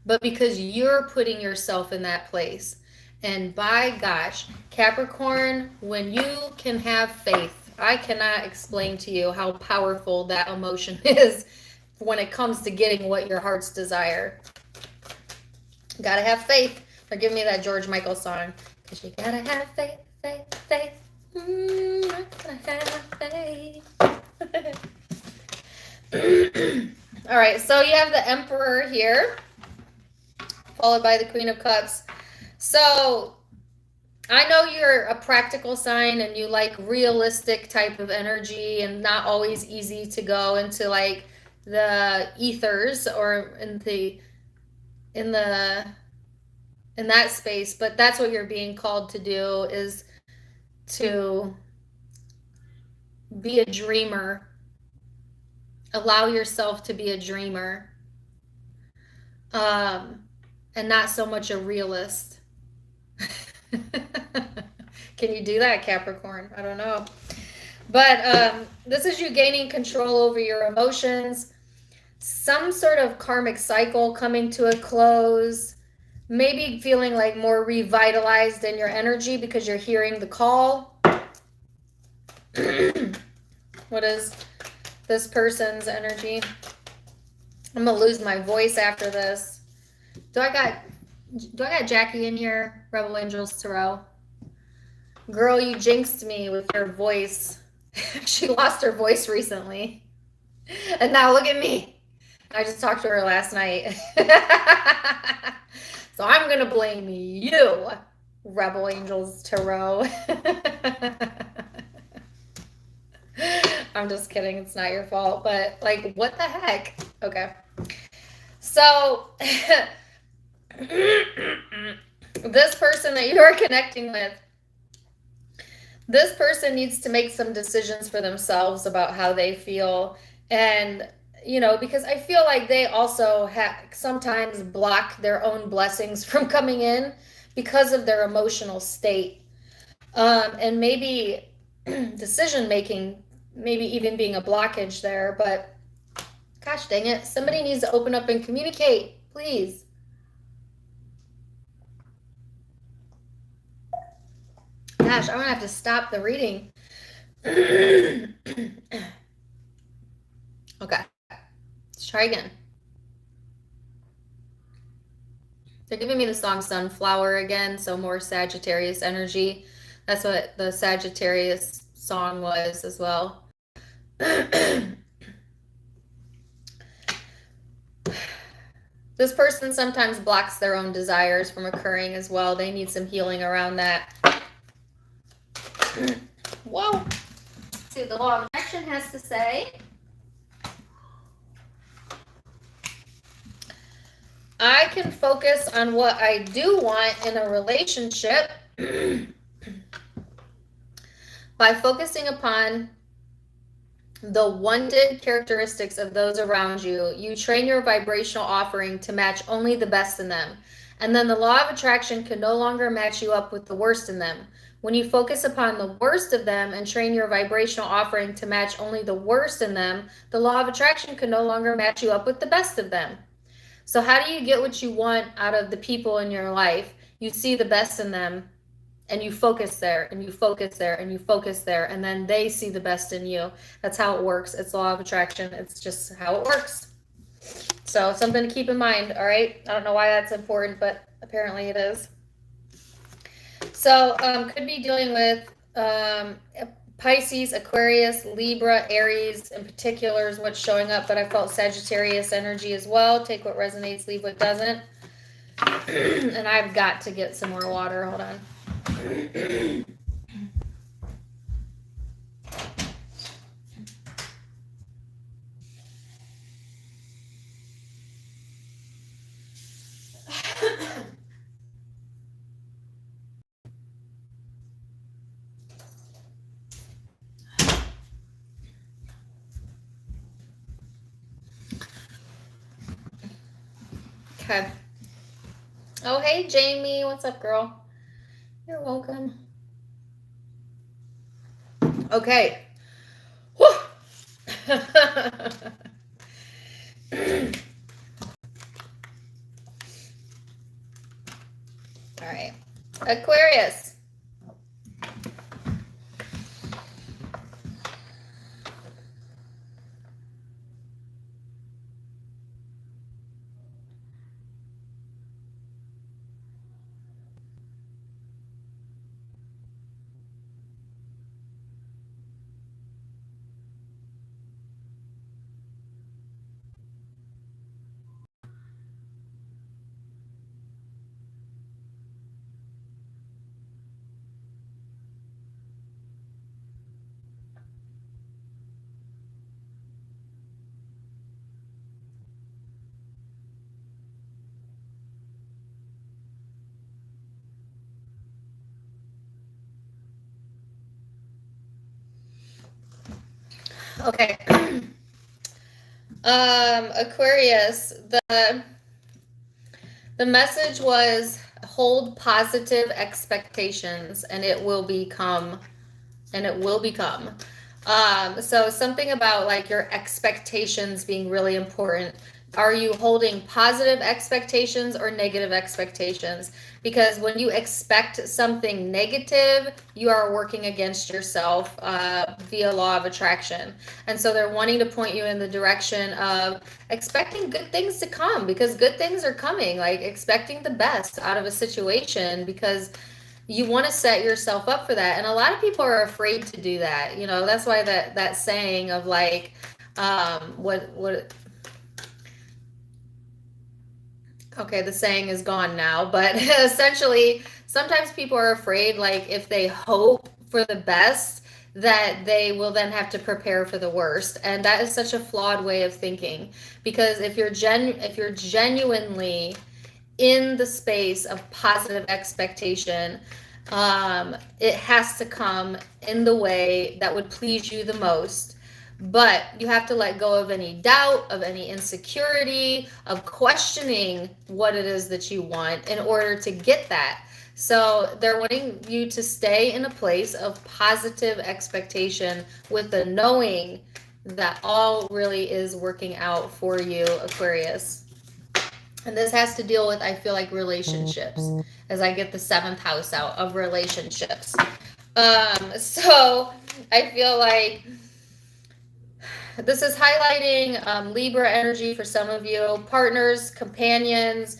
[SPEAKER 1] but because you're putting yourself in that place. And by gosh, Capricorn, when you can have faith, I cannot explain to you how powerful that emotion is when it comes to getting what your heart's desire. Gotta have faith. Or give me that George Michael song. Because you gotta have faith, faith, faith. All right, so you have the Emperor here, followed by the Queen of Cups. So I know you're a practical sign and you like realistic type of energy and not always easy to go into like the ethers or in that space, but that's what you're being called to do, is to be a dreamer. Allow yourself to be a dreamer. And not so much a realist. Can you do that, Capricorn? I don't know. But this is you gaining control over your emotions. Some sort of karmic cycle coming to a close. Maybe feeling like more revitalized in your energy because you're hearing the call. What is this person's energy? I'm gonna lose my voice after this. Do I got Jackie in here? Rebel Angels Tarot. Girl, you jinxed me with your voice. She lost her voice recently. And now look at me. I just talked to her last night. So I'm going to blame you, Rebel Angels Tarot. I'm just kidding. It's not your fault. But, like, what the heck? Okay. So, this person that you are connecting with, this person needs to make some decisions for themselves about how they feel. And you know, because I feel like they also sometimes block their own blessings from coming in because of their emotional state. And maybe decision making, maybe even being a blockage there. But gosh dang it, somebody needs to open up and communicate, please. Gosh, I'm gonna have to stop the reading. Okay. Let's try again. They're giving me the song Sunflower again, so more Sagittarius energy. That's what the Sagittarius song was as well. This person sometimes blocks their own desires from occurring as well. They need some healing around that. Whoa. Let's see what the law of attraction has to say. I can focus on what I do want in a relationship by focusing upon the wanted characteristics of those around you. You train your vibrational offering to match only the best in them. And then the law of attraction can no longer match you up with the worst in them. When you focus upon the worst of them and train your vibrational offering to match only the worst in them, the law of attraction can no longer match you up with the best of them. So how do you get what you want out of the people in your life? You see the best in them and you focus there and you focus there and you focus there, and then they see the best in you. That's how it works. It's law of attraction. It's just how it works. So something to keep in mind, all right? I don't know why that's important, but apparently it is. So could be dealing with Pisces, Aquarius, Libra, Aries in particular is what's showing up, but I felt Sagittarius energy as well. Take what resonates, leave what doesn't. And I've got to get some more water. Hold on. Okay. Oh, hey, Jamie. What's up, girl? You're welcome. Okay. Whew. All right. Aquarius. Okay. Aquarius, the message was hold positive expectations and it will become. So something about like your expectations being really important. Are you holding positive expectations or negative expectations? Because when you expect something negative, you are working against yourself via law of attraction. And so they're wanting to point you in the direction of expecting good things to come, because good things are coming, like expecting the best out of a situation, because you want to set yourself up for that. And a lot of people are afraid to do that. You know, that's why that saying of like, okay, the saying is gone now, but essentially sometimes people are afraid, like if they hope for the best, that they will then have to prepare for the worst. And that is such a flawed way of thinking, because if you're genuinely in the space of positive expectation, it has to come in the way that would please you the most. But you have to let go of any doubt, of any insecurity, of questioning what it is that you want in order to get that. So they're wanting you to stay in a place of positive expectation with the knowing that all really is working out for you, Aquarius. And this has to deal with, I feel like, relationships, as I get the 7th house out of relationships. So I feel like this is highlighting Libra energy for some of you, partners, companions,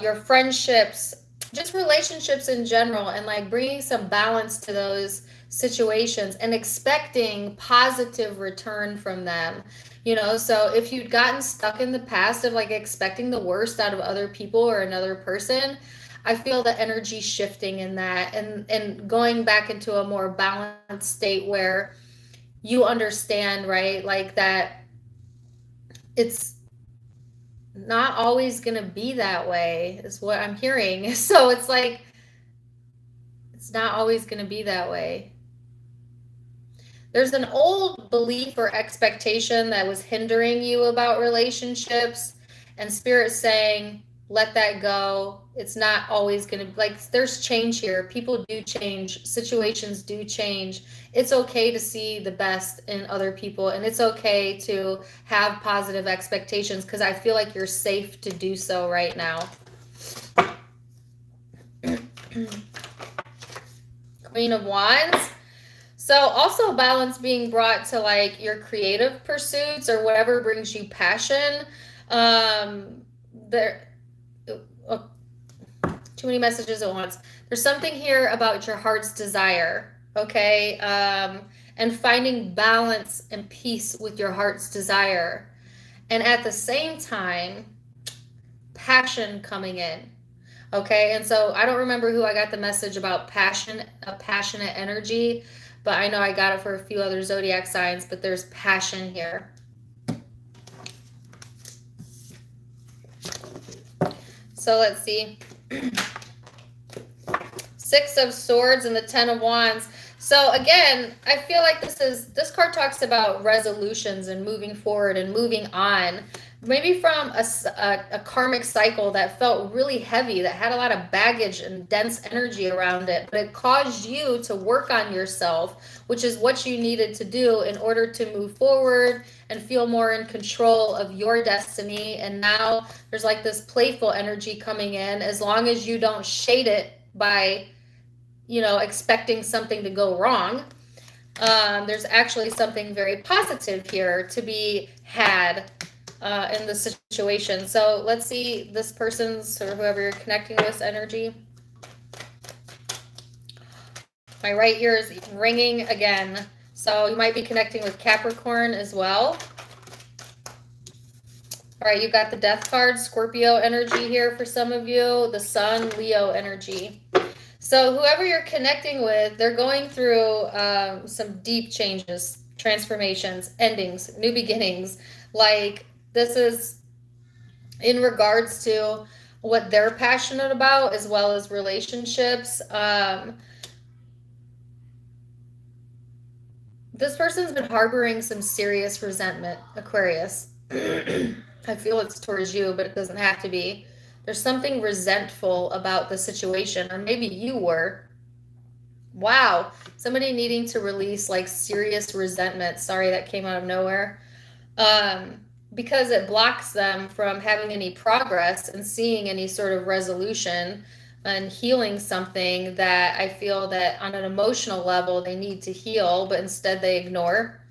[SPEAKER 1] your friendships, just relationships in general, and like bringing some balance to those situations and expecting positive return from them. You know, so if you'd gotten stuck in the past of like expecting the worst out of other people or another person, I feel the energy shifting in that, and going back into a more balanced state where you understand, right? Like that it's not always going to be that way is what I'm hearing. So it's like, it's not always going to be that way. There's an old belief or expectation that was hindering you about relationships, and Spirit's saying, let that go. It's not always going to, like, there's change here. People do change. Situations do change. It's okay to see the best in other people, and it's okay to have positive expectations, because I feel like you're safe to do so right now. Queen of Wands. So also balance being brought to like your creative pursuits or whatever brings you passion. There, too many messages at once. There's something here about your heart's desire. okay? And finding balance and peace with your heart's desire. And at the same time, passion coming in. Okay, and so I don't remember who I got the message about passion, a passionate energy, but I know I got it for a few other zodiac signs, but there's passion here. So let's see. Six of Swords and the Ten of Wands. So again, I feel like this card talks about resolutions and moving forward and moving on. Maybe from a karmic cycle that felt really heavy, that had a lot of baggage and dense energy around it, but it caused you to work on yourself, which is what you needed to do in order to move forward and feel more in control of your destiny. And now there's like this playful energy coming in, as long as you don't shade it by, you know, expecting something to go wrong. There's actually something very positive here to be had in the situation. So let's see this person's, or whoever you're connecting with, energy. My right ear is ringing again. So you might be connecting with Capricorn as well. All right, you got the Death card, Scorpio energy here for some of you, the Sun, Leo energy. So whoever you're connecting with, they're going through some deep changes, transformations, endings, new beginnings. Like, this is in regards to what they're passionate about, as well as relationships. This person's been harboring some serious resentment, Aquarius. I feel it's towards you, but it doesn't have to be. There's something resentful about the situation, or maybe you were. Wow. Somebody needing to release like serious resentment. Sorry, that came out of nowhere. Because it blocks them from having any progress and seeing any sort of resolution and healing something that I feel that on an emotional level they need to heal, but instead they ignore.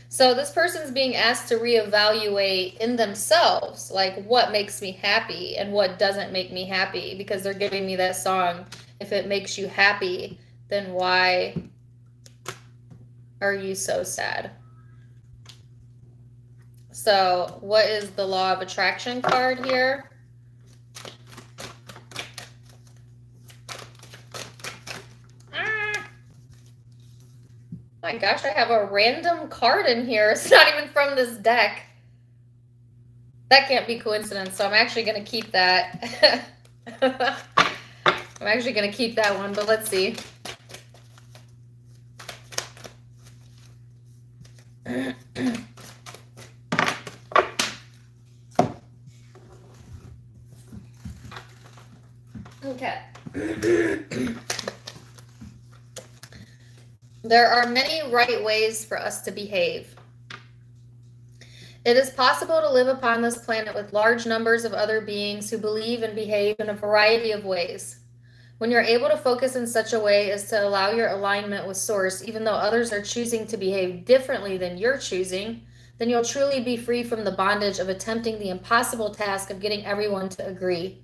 [SPEAKER 1] So this person's being asked to reevaluate in themselves, like, what makes me happy and what doesn't make me happy, because they're giving me that song. If it makes you happy, then why are you so sad? So what is the law of attraction card here? My gosh, I have a random card in here. It's not even from this deck. That can't be coincidence, so I'm actually going to keep that. I'm actually going to keep that one, but let's see. Okay. There are many right ways for us to behave. It is possible to live upon this planet with large numbers of other beings who believe and behave in a variety of ways. When you're able to focus in such a way as to allow your alignment with Source, even though others are choosing to behave differently than you're choosing, then you'll truly be free from the bondage of attempting the impossible task of getting everyone to agree.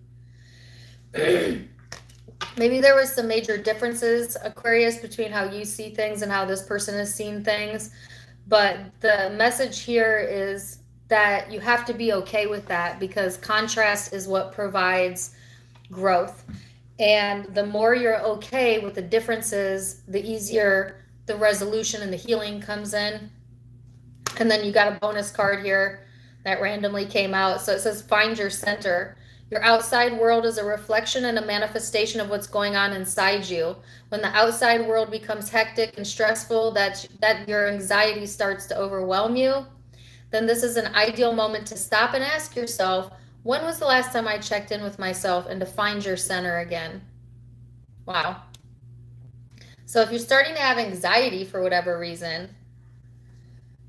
[SPEAKER 1] Maybe there was some major differences, Aquarius, between how you see things and how this person has seen things. But the message here is that you have to be okay with that, because contrast is what provides growth. And the more you're okay with the differences, the easier the resolution and the healing comes in. And then you got a bonus card here that randomly came out. So it says, find your center. Your outside world is a reflection and a manifestation of what's going on inside you. When the outside world becomes hectic and stressful, that your anxiety starts to overwhelm you, then this is an ideal moment to stop and ask yourself, when was the last time I checked in with myself, and to find your center again. Wow. So if you're starting to have anxiety for whatever reason,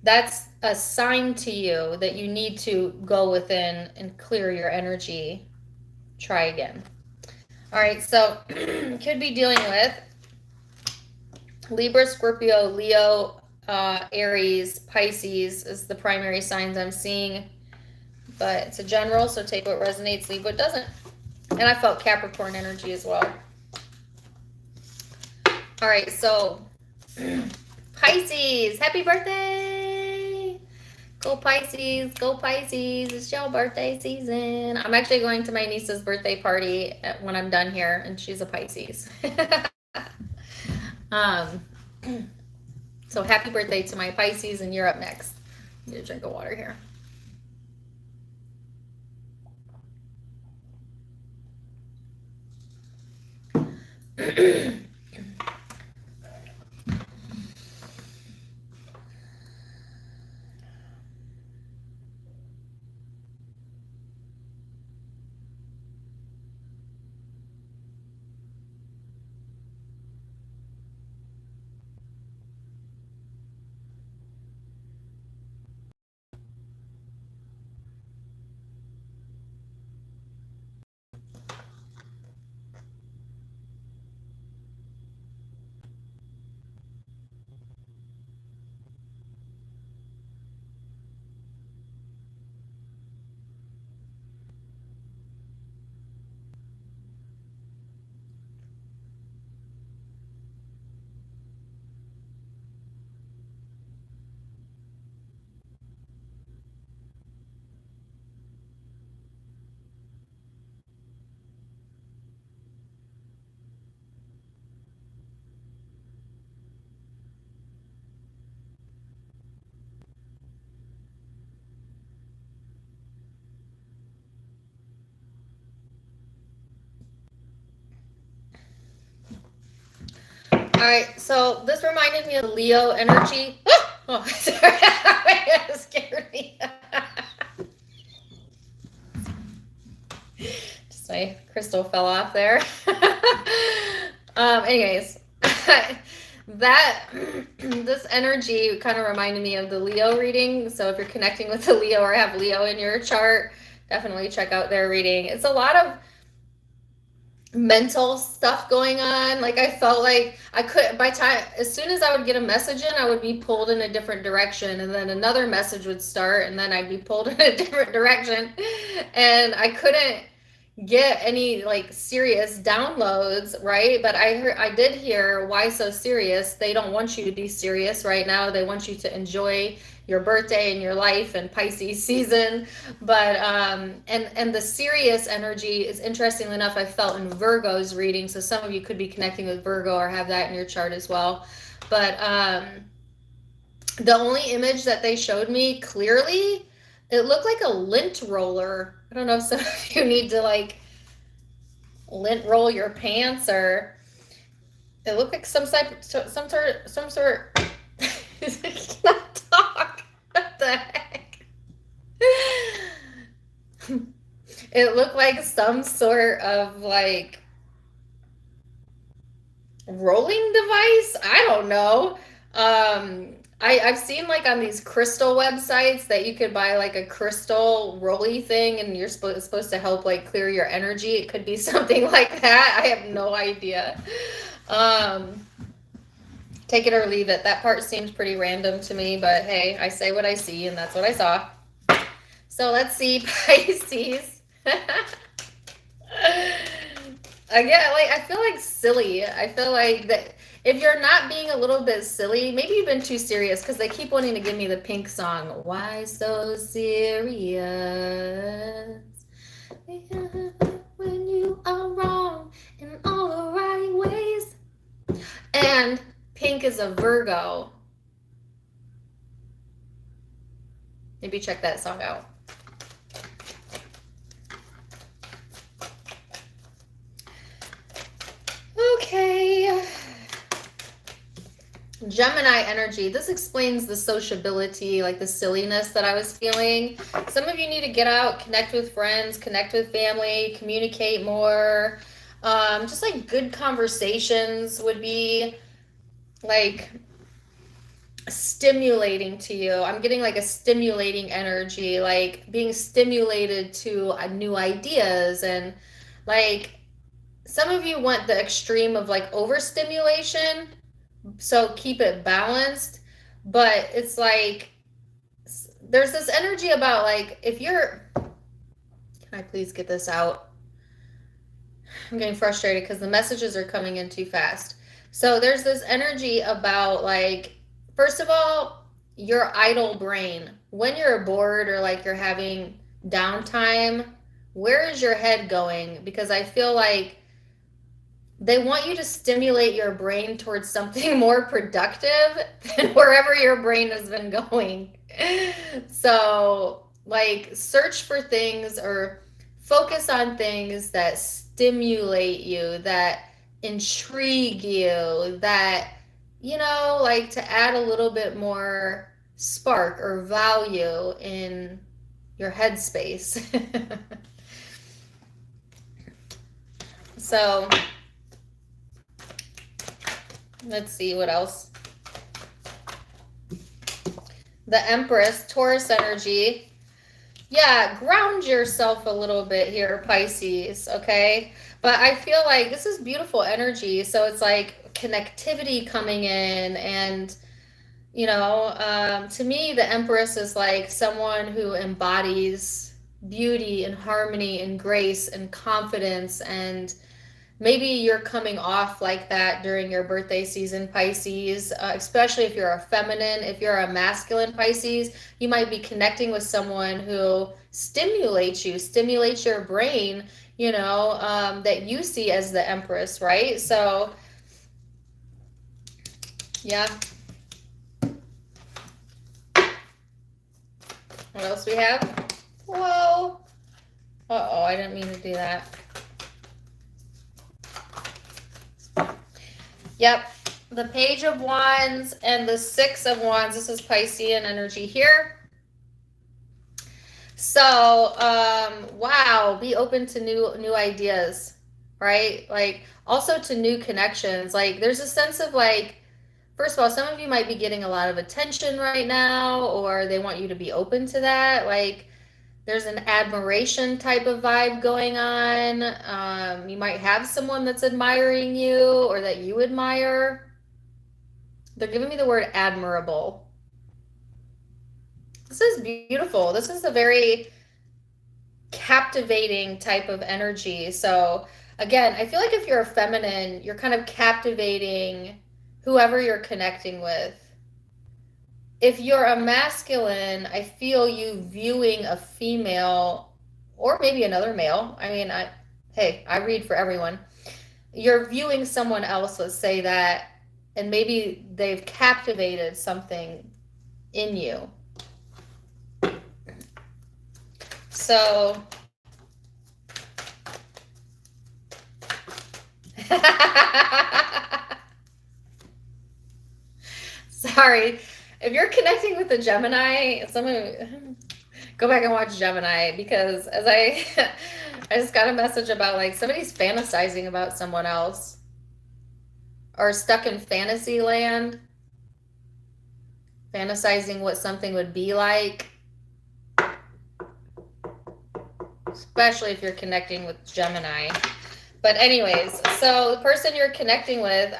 [SPEAKER 1] that's a sign to you that you need to go within and clear your energy. Try again. All right, so could be dealing with Libra, Scorpio, Leo, Aries, Pisces is the primary signs I'm seeing. But it's a general, so take what resonates, leave what doesn't. And I felt Capricorn energy as well. All right, so Pisces, happy birthday! Go Pisces, go Pisces. It's your birthday season. I'm actually going to my niece's birthday party when I'm done here, and she's a Pisces. um, so happy birthday to my Pisces, and you're up next. Need a drink of water here. All right, so this reminded me of Leo energy. Oh, sorry, it scared me. Just my crystal fell off there. Anyways, that this energy kind of reminded me of the Leo reading. So if you're connecting with the Leo or have Leo in your chart, definitely check out their reading. It's a lot of mental stuff going on. Like I felt like I could as soon as I would get a message in, I would be pulled in a different direction, and then another message would start, and then I'd be pulled in a different direction, and I couldn't get any like serious downloads, right? But I did hear, why so serious? They don't want you to be serious right now. They want you to enjoy your birthday and your life and Pisces season. But and the serious energy is, interestingly enough, I felt in Virgo's reading. So some of you could be connecting with Virgo or have that in your chart as well. But the only image that they showed me clearly, it looked like a lint roller. I don't know if some of you need to like lint roll your pants, or it looked like some sort. I cannot talk. What the heck? It looked like some sort of like rolling device. I don't know. I've seen like on these crystal websites that you could buy like a crystal rolly thing, and you're supposed to help like clear your energy. It could be something like that. I have no idea. Take it or leave it. That part seems pretty random to me, but hey, I say what I see, and that's what I saw. So let's see, Pisces. Again, like I feel like silly. I feel like that if you're not being a little bit silly, maybe you've been too serious, because they keep wanting to give me the Pink song. Why so serious? When you are wrong in all the right ways. And Pink is a Virgo. Maybe check that song out. Okay. Gemini energy. This explains the sociability, like the silliness that I was feeling. Some of you need to get out, connect with friends, connect with family, communicate more. Just like good conversations would be like stimulating to you. I'm getting like a stimulating energy, like being stimulated to new ideas, and like some of you want the extreme of like overstimulation, so keep it balanced. But it's like there's this energy about like, if you're, can I please get this out? I'm getting frustrated because the messages are coming in too fast. So there's this energy about like, first of all, your idle brain. When you're bored or like you're having downtime, where is your head going? Because I feel like they want you to stimulate your brain towards something more productive than wherever your brain has been going. So, like, search for things or focus on things that stimulate you, that intrigue you, that, you know, like to add a little bit more spark or value in your headspace. So, let's see what else. The Empress, Taurus energy. Yeah, ground yourself a little bit here, Pisces, okay? But I feel like this is beautiful energy. So it's like connectivity coming in. And, you know, to me, the Empress is like someone who embodies beauty and harmony and grace and confidence. And maybe you're coming off like that during your birthday season, Pisces, especially if you're a feminine. If you're a masculine Pisces, you might be connecting with someone who stimulates you, stimulates your brain, you know, that you see as the Empress, right? So, yeah. What else we have? Whoa. Uh-oh, I didn't mean to do that. Yep, the Page of Wands and the Six of Wands. This is Piscean energy here. So, wow, be open to new ideas, right? Like, also to new connections. Like, there's a sense of like, first of all, some of you might be getting a lot of attention right now, or they want you to be open to that. Like, there's an admiration type of vibe going on. You might have someone that's admiring you or that you admire. They're giving me the word admirable. This is beautiful. This is a very captivating type of energy. So again, I feel like if you're a feminine, you're kind of captivating whoever you're connecting with. If you're a masculine, I feel you viewing a female or maybe another male. I mean, hey, I read for everyone. You're viewing someone else, let's say that, and maybe they've captivated something in you. So, sorry. If you're connecting with a Gemini, someone go back and watch Gemini, because as I just got a message about like somebody's fantasizing about someone else or stuck in fantasy land, fantasizing what something would be like, especially if you're connecting with Gemini. But anyways, so the person you're connecting with,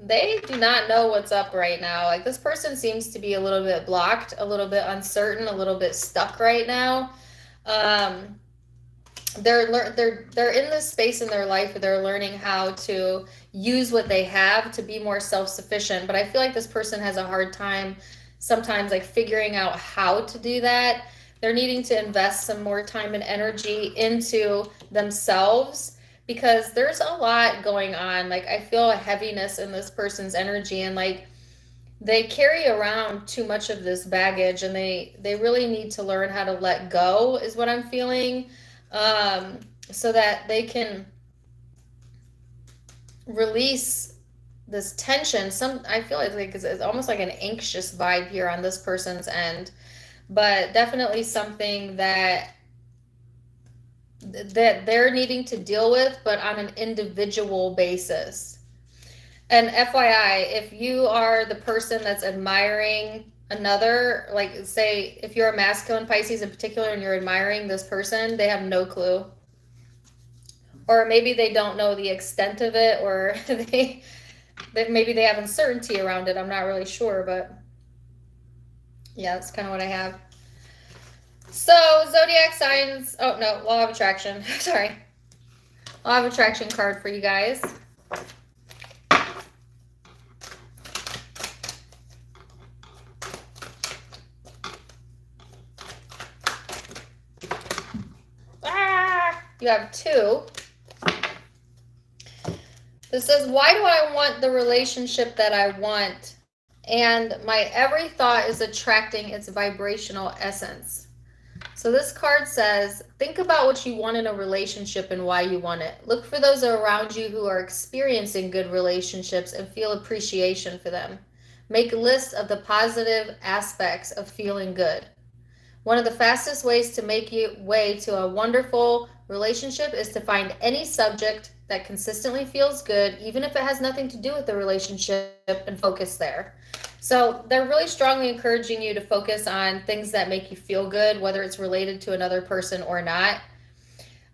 [SPEAKER 1] they do not know what's up right now. Like, this person seems to be a little bit blocked, a little bit uncertain, a little bit stuck right now. They're in this space in their life where they're learning how to use what they have to be more self-sufficient. But I feel like this person has a hard time sometimes like figuring out how to do that. They're needing to invest some more time and energy into themselves, because there's a lot going on. Like, I feel a heaviness in this person's energy, and like they carry around too much of this baggage, and they really need to learn how to let go, is what I'm feeling, so that they can release this tension. I feel like it's almost like an anxious vibe here on this person's end, but definitely something that they're needing to deal with, but on an individual basis. And FYI, if you are the person that's admiring another, like say if you're a masculine Pisces in particular and you're admiring this person, they have no clue. Or maybe they don't know the extent of it, or maybe they have uncertainty around it. I'm not really sure, but yeah, that's kind of what I have. So, zodiac signs. Oh, no, law of attraction. Sorry. Law of attraction card for you guys. You have 2. This says, why do I want the relationship that I want? And my every thought is attracting its vibrational essence. So this card says, think about what you want in a relationship and why you want it. Look for those around you who are experiencing good relationships and feel appreciation for them. Make lists of the positive aspects of feeling good. One of the fastest ways to make your way to a wonderful relationship is to find any subject that consistently feels good, even if it has nothing to do with the relationship, and focus there. So they're really strongly encouraging you to focus on things that make you feel good, whether it's related to another person or not,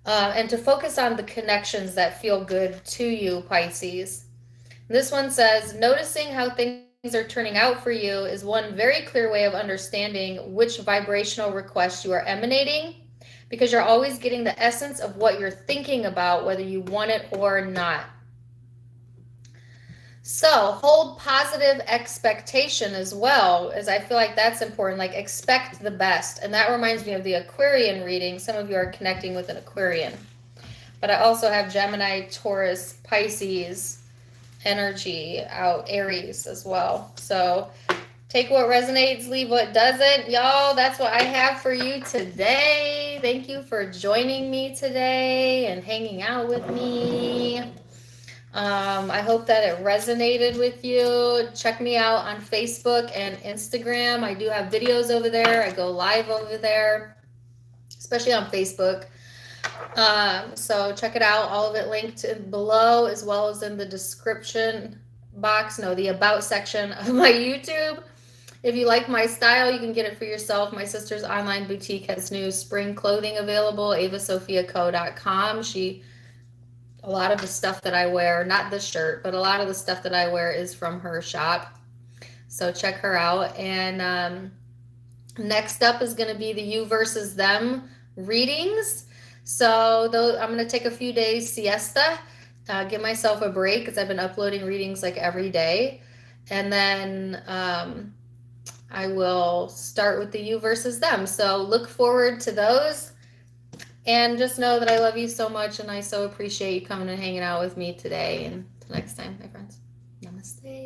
[SPEAKER 1] and to focus on the connections that feel good to you, Pisces. This one says, noticing how things are turning out for you is one very clear way of understanding which vibrational request you are emanating, because you're always getting the essence of what you're thinking about, whether you want it or not. So hold positive expectation as well, as I feel like that's important. Like, expect the best. And that reminds me of the Aquarian reading. Some of you are connecting with an Aquarian. But I also have Gemini, Taurus, Pisces energy out, Aries as well. So take what resonates, leave what doesn't. Y'all, that's what I have for you today. Thank you for joining me today and hanging out with me. I hope that it resonated with you. Check me out on Facebook and Instagram. I do have videos over there. I go live over there, especially on Facebook. So check it out. All of it linked below, as well as in the description box. No, the about section of my YouTube. If you like my style, you can get it for yourself. My sister's online boutique has new spring clothing available, avasophiaco.com. A lot of the stuff that I wear, not the shirt, but a lot of the stuff that I wear is from her shop. So check her out. And next up is going to be the you versus them readings. So I'm going to take a few days siesta, give myself a break, because I've been uploading readings like every day. And then I will start with the you versus them. So look forward to those. And just know that I love you so much, and I so appreciate you coming and hanging out with me today. And until next time, my friends. Namaste.